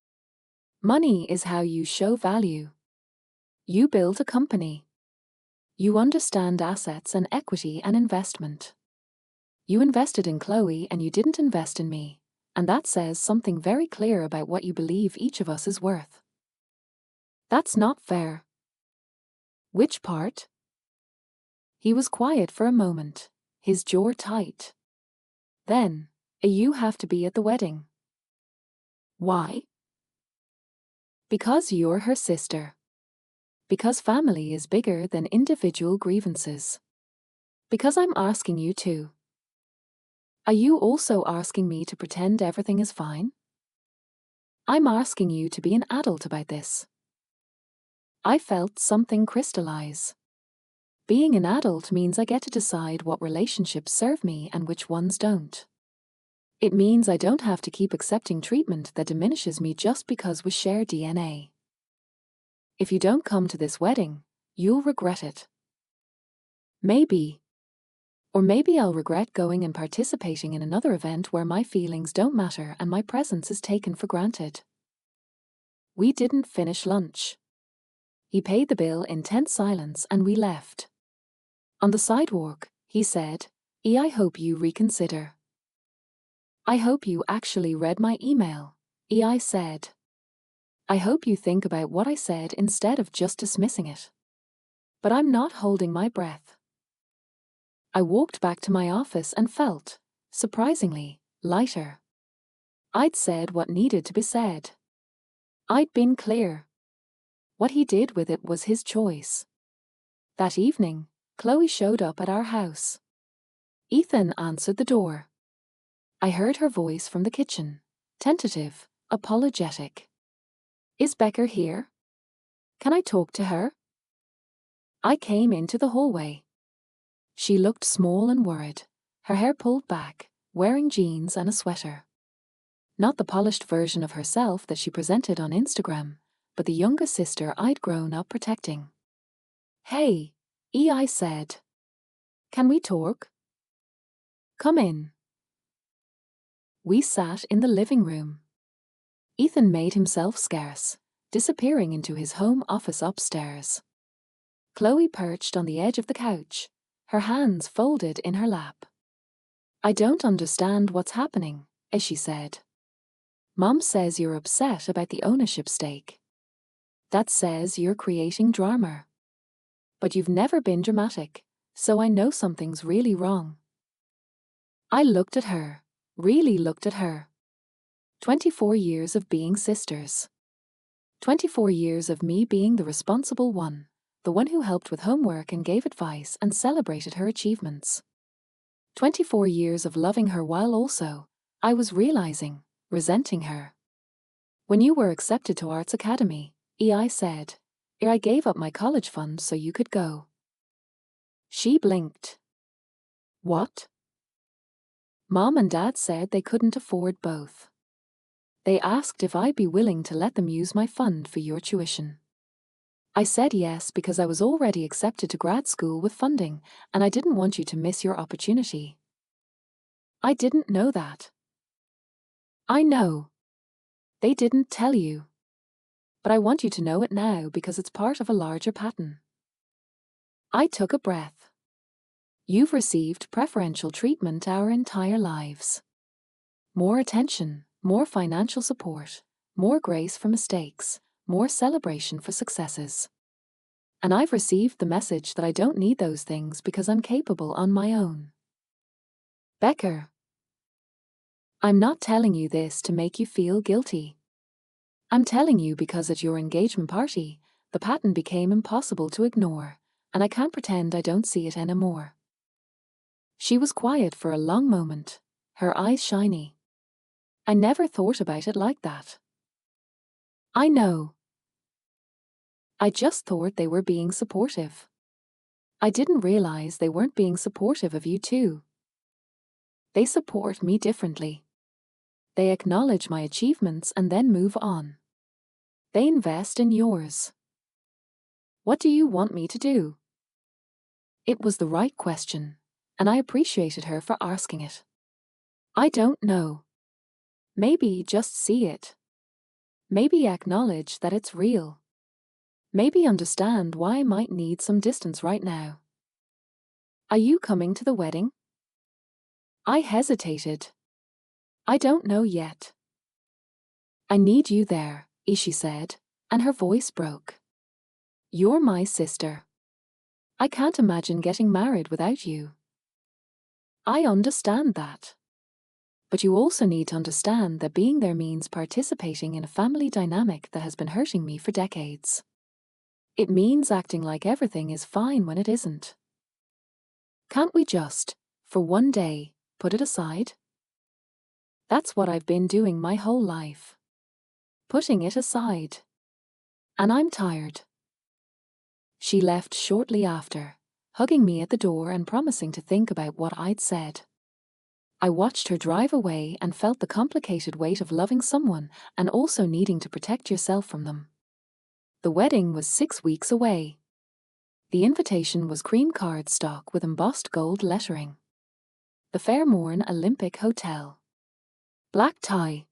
Money is how you show value. You build a company. You understand assets and equity and investment. You invested in Chloe and you didn't invest in me, and that says something very clear about what you believe each of us is worth. That's not fair. Which part? He was quiet for a moment, his jaw tight. Then, "You have to be at the wedding." "Why?" "Because you're her sister. Because family is bigger than individual grievances. Because I'm asking you to." "Are you also asking me to pretend everything is fine?" "I'm asking you to be an adult about this." I felt something crystallize. Being an adult means I get to decide what relationships serve me and which ones don't. It means I don't have to keep accepting treatment that diminishes me just because we share DNA. If you don't come to this wedding, you'll regret it. Maybe. Or maybe I'll regret going and participating in another event where my feelings don't matter and my presence is taken for granted. We didn't finish lunch. He paid the bill in tense silence and we left. On the sidewalk, he said, I hope you reconsider. I hope you actually read my email, I said. I hope you think about what I said instead of just dismissing it. But I'm not holding my breath. I walked back to my office and felt, surprisingly, lighter. I'd said what needed to be said. I'd been clear. What he did with it was his choice. That evening, Chloe showed up at our house. Ethan answered the door. I heard her voice from the kitchen, tentative, apologetic. Is Becker here? Can I talk to her? I came into the hallway. She looked small and worried, her hair pulled back, wearing jeans and a sweater. Not the polished version of herself that she presented on Instagram, but the younger sister I'd grown up protecting. Hey, I said. Can we talk? Come in. We sat in the living room. Ethan made himself scarce, disappearing into his home office upstairs. Chloe perched on the edge of the couch, her hands folded in her lap. I don't understand what's happening, as she said. Mom says you're upset about the ownership stake. That says you're creating drama. But you've never been dramatic, so I know something's really wrong. I looked at her, really looked at her. 24 years of being sisters. 24 years of me being the responsible one, the one who helped with homework and gave advice and celebrated her achievements. 24 years of loving her while also, I was realizing, resenting her. When you were accepted to Arts Academy, I said, I gave up my college fund so you could go. She blinked. What? Mom and Dad said they couldn't afford both. They asked if I'd be willing to let them use my fund for your tuition. I said yes because I was already accepted to grad school with funding and I didn't want you to miss your opportunity. I didn't know that. I know. They didn't tell you. But I want you to know it now because it's part of a larger pattern. I took a breath. You've received preferential treatment our entire lives. More attention, more financial support, more grace for mistakes, more celebration for successes. And I've received the message that I don't need those things because I'm capable on my own. Becker. I'm not telling you this to make you feel guilty. I'm telling you because at your engagement party, the pattern became impossible to ignore, and I can't pretend I don't see it anymore. She was quiet for a long moment, her eyes shiny. I never thought about it like that. I know. I just thought they were being supportive. I didn't realize they weren't being supportive of you too. They support me differently. They acknowledge my achievements and then move on. They invest in yours. What do you want me to do? It was the right question, and I appreciated her for asking it. I don't know. Maybe just see it. Maybe acknowledge that it's real. Maybe understand why I might need some distance right now. Are you coming to the wedding? I hesitated. I don't know yet. I need you there, she said, and her voice broke. You're my sister. I can't imagine getting married without you. I understand that. But you also need to understand that being there means participating in a family dynamic that has been hurting me for decades. It means acting like everything is fine when it isn't. Can't we just, for one day, put it aside? That's what I've been doing my whole life. Putting it aside. And I'm tired. She left shortly after, hugging me at the door and promising to think about what I'd said. I watched her drive away and felt the complicated weight of loving someone and also needing to protect yourself from them. The wedding was 6 weeks away. The invitation was cream cardstock with embossed gold lettering. The Fairmorn Olympic Hotel. Black tie.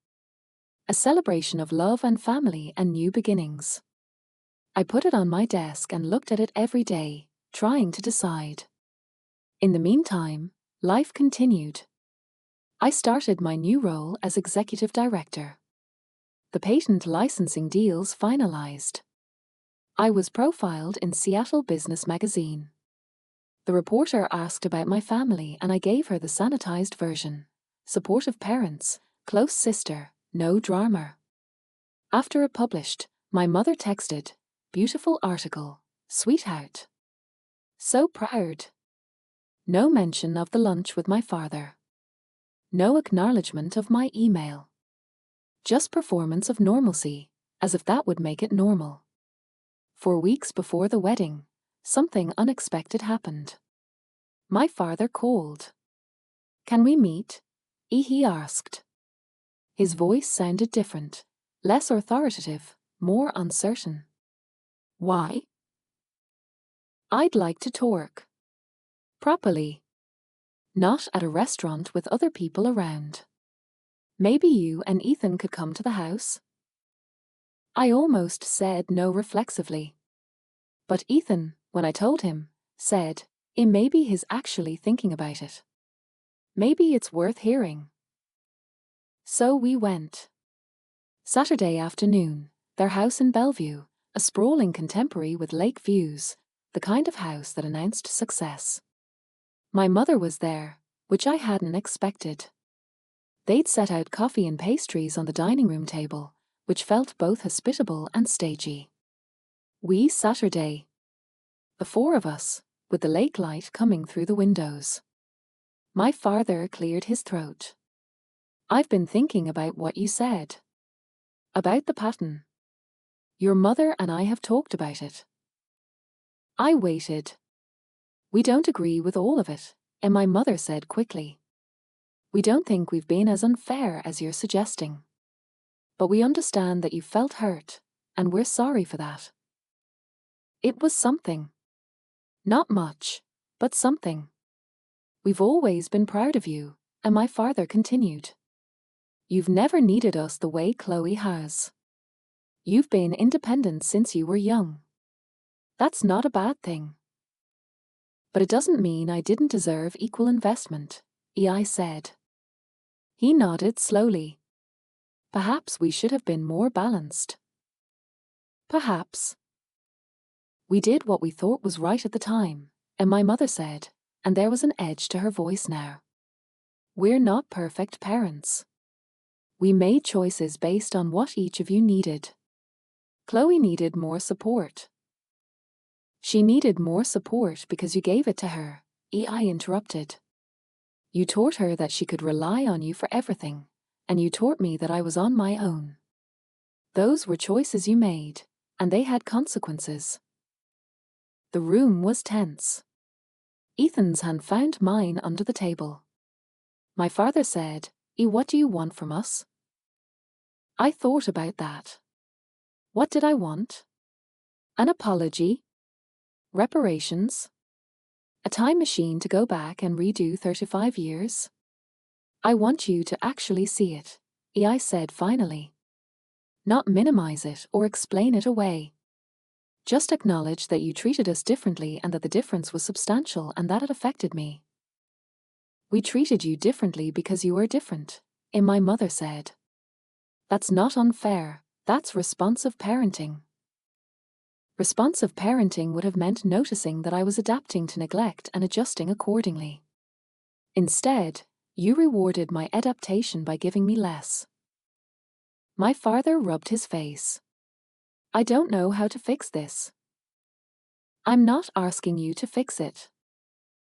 A celebration of love and family and new beginnings. I put it on my desk and looked at it every day, trying to decide. In the meantime, life continued. I started my new role as executive director. The patent licensing deals finalized. I was profiled in Seattle Business Magazine. The reporter asked about my family and I gave her the sanitized version. Supportive parents, close sister, no drama. After it published, my mother texted, "Beautiful article, sweetheart. So proud." No mention of the lunch with my father. No acknowledgement of my email. Just performance of normalcy, as if that would make it normal. 4 weeks before the wedding, something unexpected happened. My father called. "Can we meet?" He asked. His voice sounded different, less authoritative, more uncertain. "Why?" "I'd like to talk. Properly. Not at a restaurant with other people around. Maybe you and Ethan could come to the house?" I almost said no reflexively. But Ethan, when I told him, said, maybe he's actually thinking about it. Maybe it's worth hearing." So we went. Saturday afternoon, their house in Bellevue, a sprawling contemporary with lake views, the kind of house that announced success. My mother was there, which I hadn't expected. They'd set out coffee and pastries on the dining room table, which felt both hospitable and stagey. We Saturday. The 4 of us, with the lake light coming through the windows. My father cleared his throat. "I've been thinking about what you said. About the pattern. Your mother and I have talked about it." I waited. "We don't agree with all of it," and my mother said quickly. "We don't think we've been as unfair as you're suggesting. But we understand that you felt hurt, and we're sorry for that." It was something. Not much, but something. "We've always been proud of you," and my father continued. "You've never needed us the way Chloe has. You've been independent since you were young. That's not a bad thing. But it doesn't mean I didn't deserve equal investment," I said. He nodded slowly. "Perhaps we should have been more balanced." Perhaps. We did what we thought was right at the time, and my mother said, and there was an edge to her voice now, "We're not perfect parents. We made choices based on what each of you needed. Chloe needed more support." "She needed more support because you gave it to her," I interrupted. "You taught her that she could rely on you for everything, and you taught me that I was on my own. Those were choices you made, and they had consequences." The room was tense. Ethan's hand found mine under the table. My father said, "What do you want from us?" I thought about that. What did I want? An apology? Reparations? A time machine to go back and redo 35 years? "I want you to actually see it," I said finally. "Not minimize it or explain it away. Just acknowledge that you treated us differently and that the difference was substantial and that it affected me." "We treated you differently because you were different," my mother said. "That's not unfair, that's responsive parenting." Responsive parenting would have meant noticing that I was adapting to neglect and adjusting accordingly. Instead, you rewarded my adaptation by giving me less. My father rubbed his face. "I don't know how to fix this." "I'm not asking you to fix it.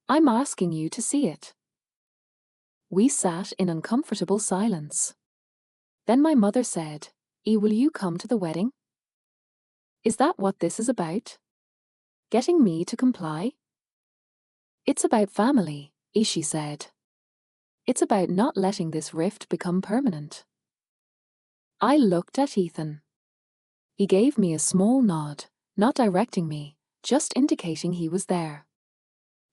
I'm asking you to see it." We sat in uncomfortable silence. Then my mother said, Will you come to the wedding?" "Is that what this is about? Getting me to comply?" "It's about family," she said. It's about not letting this rift become permanent. I looked at Ethan. He gave me a small nod, not directing me, just indicating he was there.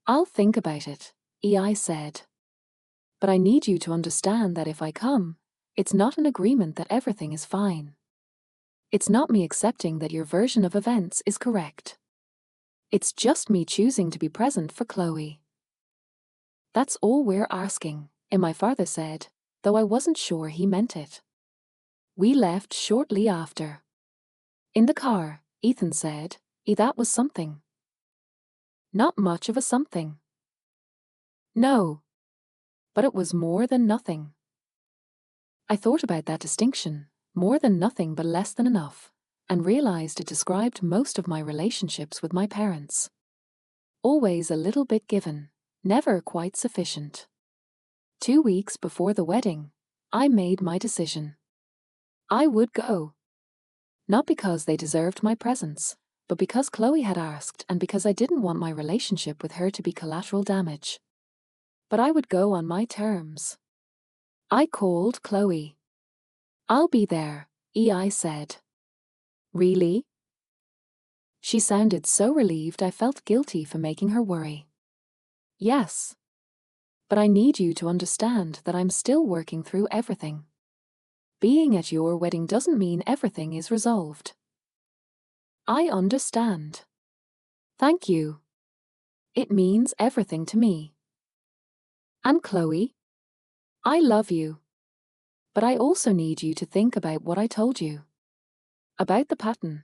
I'll think about it, I said. But I need you to understand that if I come, it's not an agreement that everything is fine. It's not me accepting that your version of events is correct. It's just me choosing to be present for Chloe. That's all we're asking, my father said, though I wasn't sure he meant it. We left shortly after. In the car, Ethan said, that was something. Not much of a something. No. But it was more than nothing. I thought about that distinction, more than nothing but less than enough, and realized it described most of my relationships with my parents. Always a little bit given, never quite sufficient. 2 weeks before the wedding, I made my decision. I would go. Not because they deserved my presence, but because Chloe had asked and because I didn't want my relationship with her to be collateral damage. But I would go on my terms. I called Chloe. I'll be there, I said. Really? She sounded so relieved I felt guilty for making her worry. Yes. But I need you to understand that I'm still working through everything. Being at your wedding doesn't mean everything is resolved. I understand. Thank you. It means everything to me. And Chloe? I love you. But I also need you to think about what I told you. About the pattern.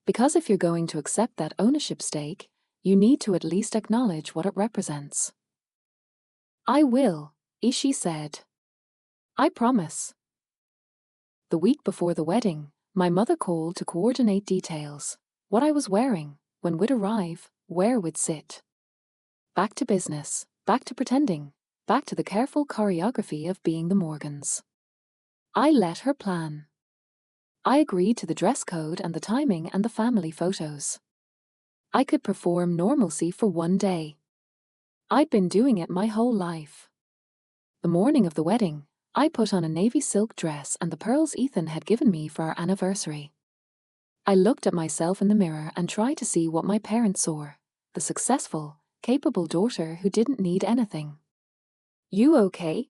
Because if you're going to accept that ownership stake, you need to at least acknowledge what it represents. I will, she said. I promise. The week before the wedding, my mother called to coordinate details, what I was wearing, when we'd arrive, where we'd sit. Back to business, back to pretending, back to the careful choreography of being the Morgans. I let her plan. I agreed to the dress code and the timing and the family photos. I could perform normalcy for one day. I'd been doing it my whole life. The morning of the wedding, I put on a navy silk dress and the pearls Ethan had given me for our anniversary. I looked at myself in the mirror and tried to see what my parents saw, the successful, capable daughter who didn't need anything. You okay?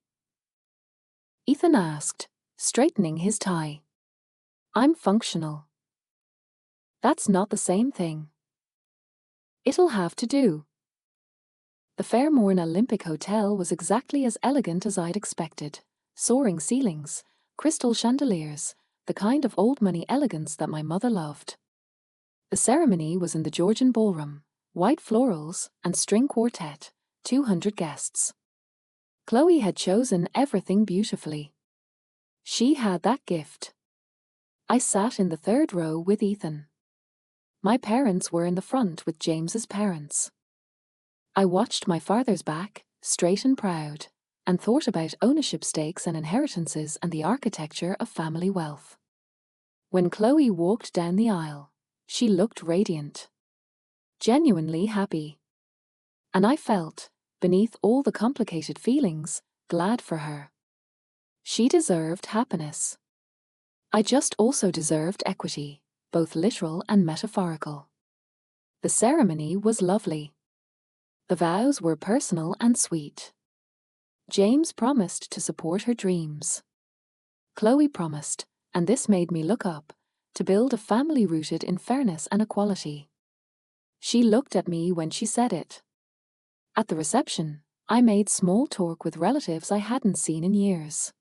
Ethan asked, straightening his tie. I'm functional. That's not the same thing. It'll have to do. The Fairmorn Olympic Hotel was exactly as elegant as I'd expected. Soaring ceilings, crystal chandeliers, the kind of old-money elegance that my mother loved. The ceremony was in the Georgian ballroom, white florals and string quartet, 200 guests. Chloe had chosen everything beautifully. She had that gift. I sat in the third row with Ethan. My parents were in the front with James's parents. I watched my father's back, straight and proud, and thought about ownership stakes and inheritances and the architecture of family wealth. When Chloe walked down the aisle, she looked radiant. Genuinely happy. And I felt, beneath all the complicated feelings, glad for her. She deserved happiness. I just also deserved equity, both literal and metaphorical. The ceremony was lovely. The vows were personal and sweet. James promised to support her dreams. Chloe promised, and this made me look up, to build a family rooted in fairness and equality. She looked at me when she said it. At the reception, I made small talk with relatives I hadn't seen in years.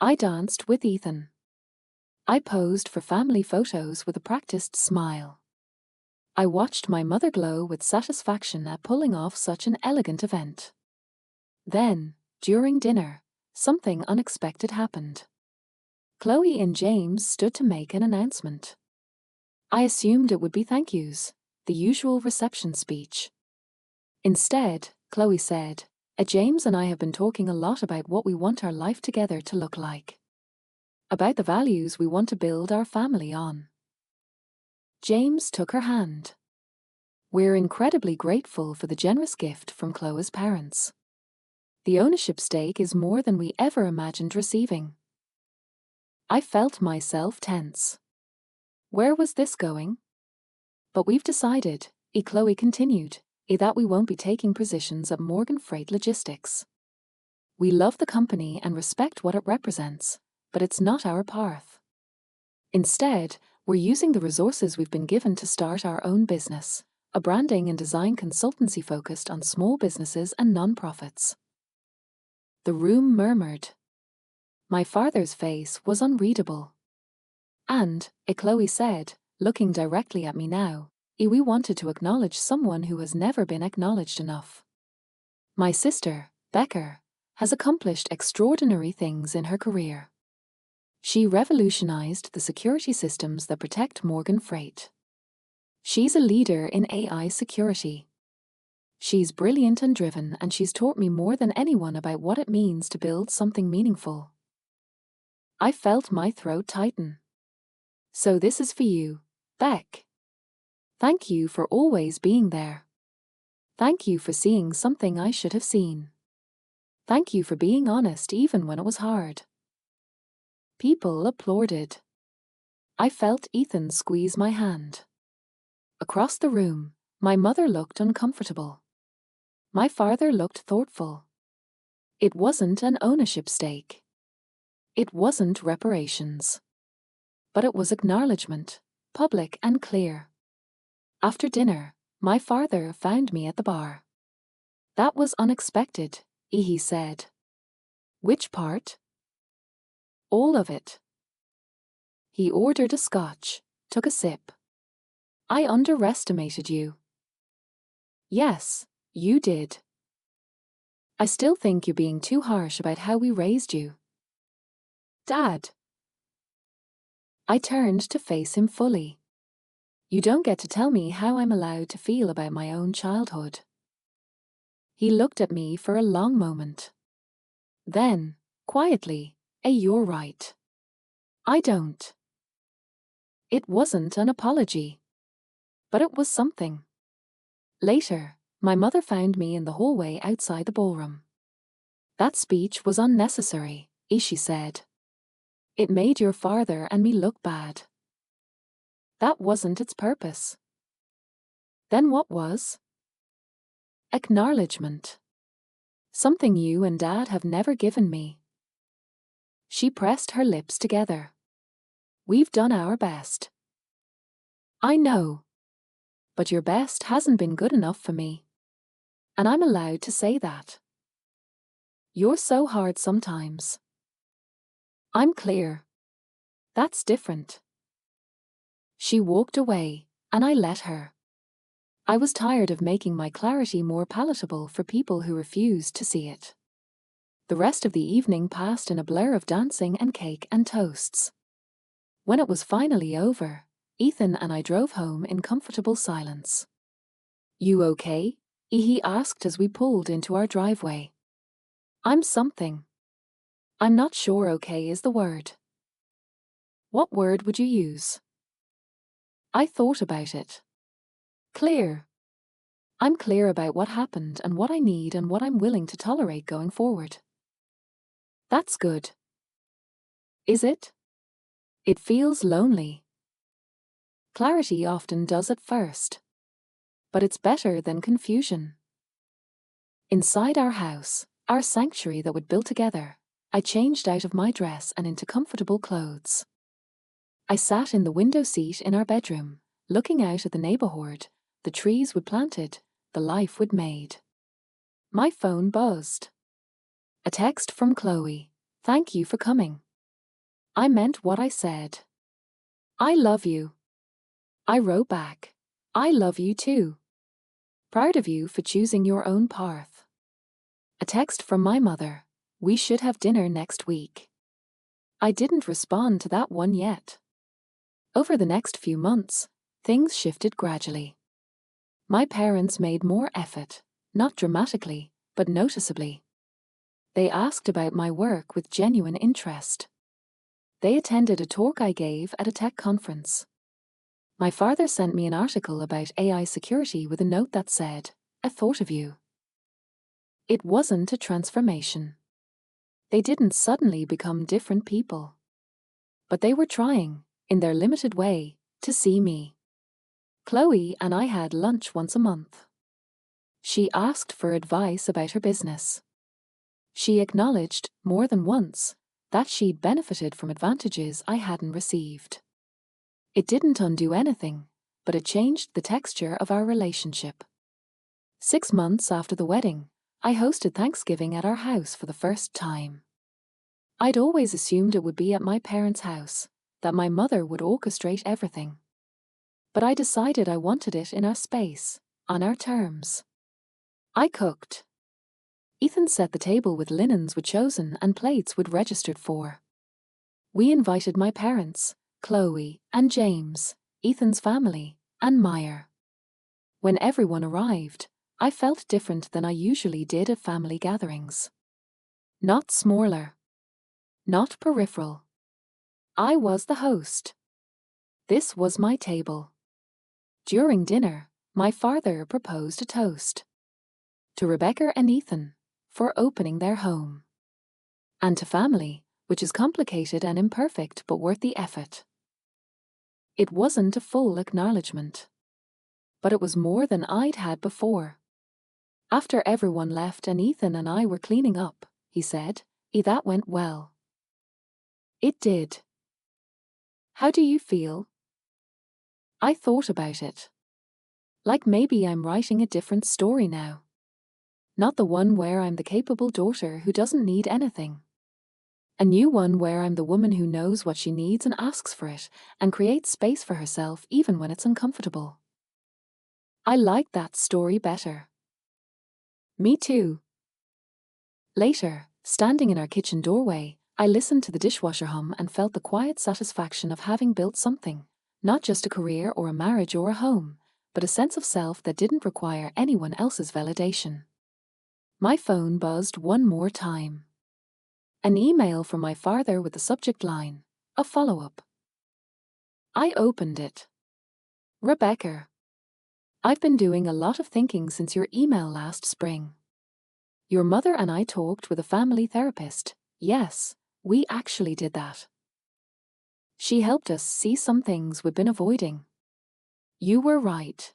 I danced with Ethan. I posed for family photos with a practiced smile. I watched my mother glow with satisfaction at pulling off such an elegant event. Then, during dinner, something unexpected happened. Chloe and James stood to make an announcement. I assumed it would be thank yous, the usual reception speech. Instead, Chloe said, James and I have been talking a lot about what we want our life together to look like. About the values we want to build our family on. James took her hand. We're incredibly grateful for the generous gift from Chloe's parents. The ownership stake is more than we ever imagined receiving. I felt myself tense. Where was this going? But we've decided, Chloe continued, that we won't be taking positions at Morgan Freight Logistics. We love the company and respect what it represents, but it's not our path. Instead, we're using the resources we've been given to start our own business, a branding and design consultancy focused on small businesses and nonprofits. The room murmured. My father's face was unreadable. And, Chloe said, looking directly at me now, we wanted to acknowledge someone who has never been acknowledged enough. My sister, Becker, has accomplished extraordinary things in her career. She revolutionized the security systems that protect Morgan Freight. She's a leader in AI security. She's brilliant and driven, and she's taught me more than anyone about what it means to build something meaningful. I felt my throat tighten. So this is for you, Beck. Thank you for always being there. Thank you for seeing something I should have seen. Thank you for being honest even when it was hard. People applauded. I felt Ethan squeeze my hand. Across the room, my mother looked uncomfortable. My father looked thoughtful. It wasn't an ownership stake. It wasn't reparations. But it was acknowledgement, public and clear. After dinner, my father found me at the bar. That was unexpected, he said. Which part? All of it. He ordered a scotch, took a sip. I underestimated you. Yes, you did. I still think you're being too harsh about how we raised you. Dad. I turned to face him fully. You don't get to tell me how I'm allowed to feel about my own childhood. He looked at me for a long moment. Then, quietly, you're right. I don't. It wasn't an apology. But it was something. Later, my mother found me in the hallway outside the ballroom. That speech was unnecessary, she said. It made your father and me look bad. That wasn't its purpose. Then what was? Acknowledgement. Something you and Dad have never given me. She pressed her lips together. We've done our best. I know. But your best hasn't been good enough for me. And I'm allowed to say that. You're so hard sometimes. I'm clear. That's different. She walked away, and I let her. I was tired of making my clarity more palatable for people who refused to see it. The rest of the evening passed in a blur of dancing and cake and toasts. When it was finally over, Ethan and I drove home in comfortable silence. You okay? He asked as we pulled into our driveway. I'm something. I'm not sure okay is the word. What word would you use? I thought about it. Clear. I'm clear about what happened and what I need and what I'm willing to tolerate going forward. That's good. Is it? It feels lonely. Clarity often does at first. But it's better than confusion. Inside our house, our sanctuary that we'd built together, I changed out of my dress and into comfortable clothes. I sat in the window seat in our bedroom, looking out at the neighborhood, the trees we'd planted, the life we'd made. My phone buzzed. A text from Chloe. Thank you for coming. I meant what I said. I love you. I wrote back. I love you too. Proud of you for choosing your own path. A text from my mother. We should have dinner next week. I didn't respond to that one yet. Over the next few months, things shifted gradually. My parents made more effort, not dramatically, but noticeably. They asked about my work with genuine interest. They attended a talk I gave at a tech conference. My father sent me an article about AI security with a note that said, "I thought of you." It wasn't a transformation. They didn't suddenly become different people. But they were trying, in their limited way, to see me. Chloe and I had lunch once a month. She asked for advice about her business. She acknowledged, more than once, that she'd benefited from advantages I hadn't received. It didn't undo anything, but it changed the texture of our relationship. 6 months after the wedding, I hosted Thanksgiving at our house for the first time. I'd always assumed it would be at my parents' house, that my mother would orchestrate everything. But I decided I wanted it in our space, on our terms. I cooked. Ethan set the table with linens we'd chosen and plates we'd registered for. We invited my parents, Chloe and James, Ethan's family, and Meyer. When everyone arrived, I felt different than I usually did at family gatherings. Not smaller. Not peripheral. I was the host. This was my table. During dinner, my father proposed a toast. To Rebecca and Ethan, for opening their home. And to family, which is complicated and imperfect but worth the effort. It wasn't a full acknowledgement. But it was more than I'd had before. After everyone left and Ethan and I were cleaning up, he said, "That went well." It did. How do you feel? I thought about it. Like maybe I'm writing a different story now. Not the one where I'm the capable daughter who doesn't need anything. A new one where I'm the woman who knows what she needs and asks for it, and creates space for herself even when it's uncomfortable. I like that story better. Me too. Later, standing in our kitchen doorway, I listened to the dishwasher hum and felt the quiet satisfaction of having built something, not just a career or a marriage or a home, but a sense of self that didn't require anyone else's validation. My phone buzzed one more time. An email from my father with the subject line, "A follow-up." I opened it. "Rebecca, I've been doing a lot of thinking since your email last spring. Your mother and I talked with a family therapist. Yes, we actually did that. She helped us see some things we've been avoiding. You were right.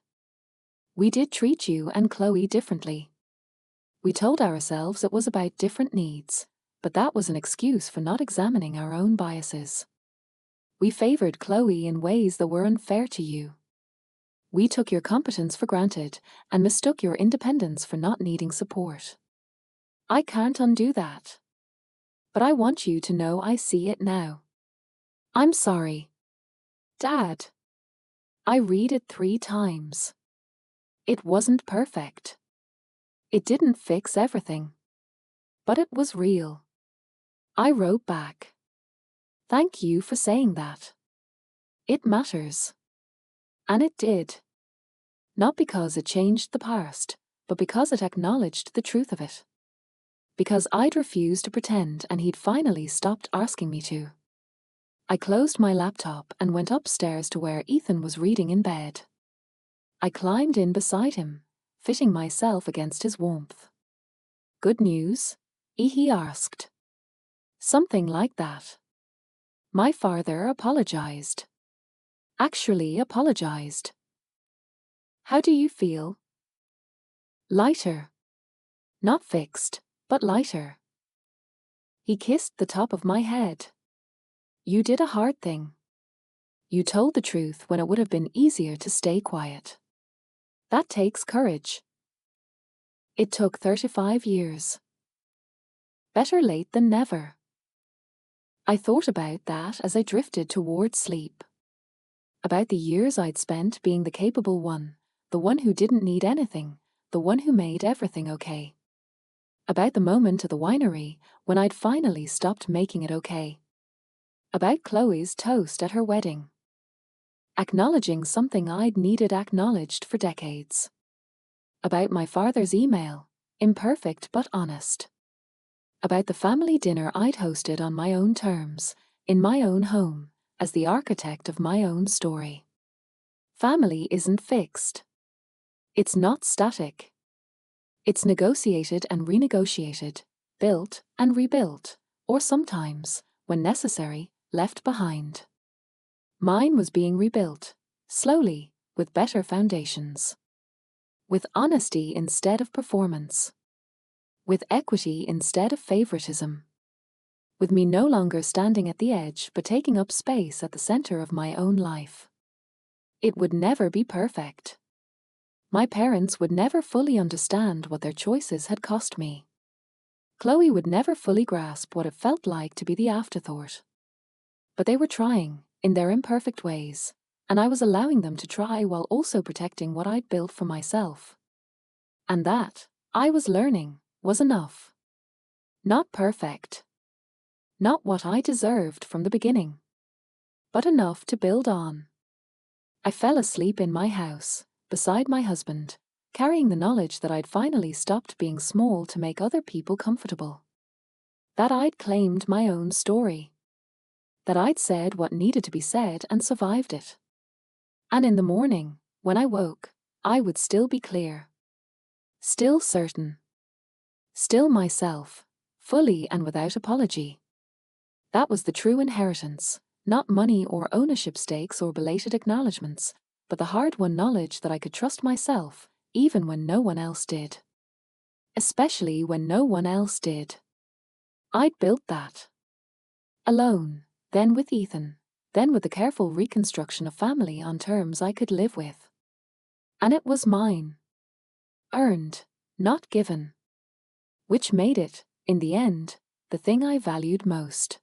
We did treat you and Chloe differently. We told ourselves it was about different needs, but that was an excuse for not examining our own biases. We favored Chloe in ways that were unfair to you. We took your competence for granted and mistook your independence for not needing support. I can't undo that. But I want you to know I see it now. I'm sorry. Dad." I read it 3 times. It wasn't perfect. It didn't fix everything. But it was real. I wrote back. "Thank you for saying that. It matters." And it did. Not because it changed the past, but because it acknowledged the truth of it. Because I'd refused to pretend and he'd finally stopped asking me to. I closed my laptop and went upstairs to where Ethan was reading in bed. I climbed in beside him, fitting myself against his warmth. "Good news?" he asked. Something like that. My father apologized. Actually apologized. "How do you feel?" "Lighter. Not fixed, but lighter." He kissed the top of my head. "You did a hard thing. You told the truth when it would have been easier to stay quiet. That takes courage. It took 35 years. Better late than never." I thought about that as I drifted towards sleep. About the years I'd spent being the capable one, the one who didn't need anything, the one who made everything okay. About the moment at the winery when I'd finally stopped making it okay. About Chloe's toast at her wedding. Acknowledging something I'd needed acknowledged for decades. About my father's email, imperfect but honest. About the family dinner I'd hosted on my own terms, in my own home, as the architect of my own story. Family isn't fixed. It's not static. It's negotiated and renegotiated, built and rebuilt, or sometimes, when necessary, left behind. Mine was being rebuilt, slowly, with better foundations. With honesty instead of performance. With equity instead of favoritism. With me no longer standing at the edge but taking up space at the center of my own life. It would never be perfect. My parents would never fully understand what their choices had cost me. Chloe would never fully grasp what it felt like to be the afterthought. But they were trying, in their imperfect ways, and I was allowing them to try while also protecting what I'd built for myself. And that, I was learning, was enough. Not perfect. Not what I deserved from the beginning. But enough to build on. I fell asleep in my house, beside my husband, carrying the knowledge that I'd finally stopped being small to make other people comfortable. That I'd claimed my own story. That I'd said what needed to be said and survived it. And in the morning, when I woke, I would still be clear. Still certain. Still myself, fully and without apology. That was the true inheritance, not money or ownership stakes or belated acknowledgements, but the hard-won knowledge that I could trust myself, even when no one else did. Especially when no one else did. I'd built that. Alone, then with Ethan, then with the careful reconstruction of family on terms I could live with. And it was mine. Earned, not given. Which made it, in the end, the thing I valued most.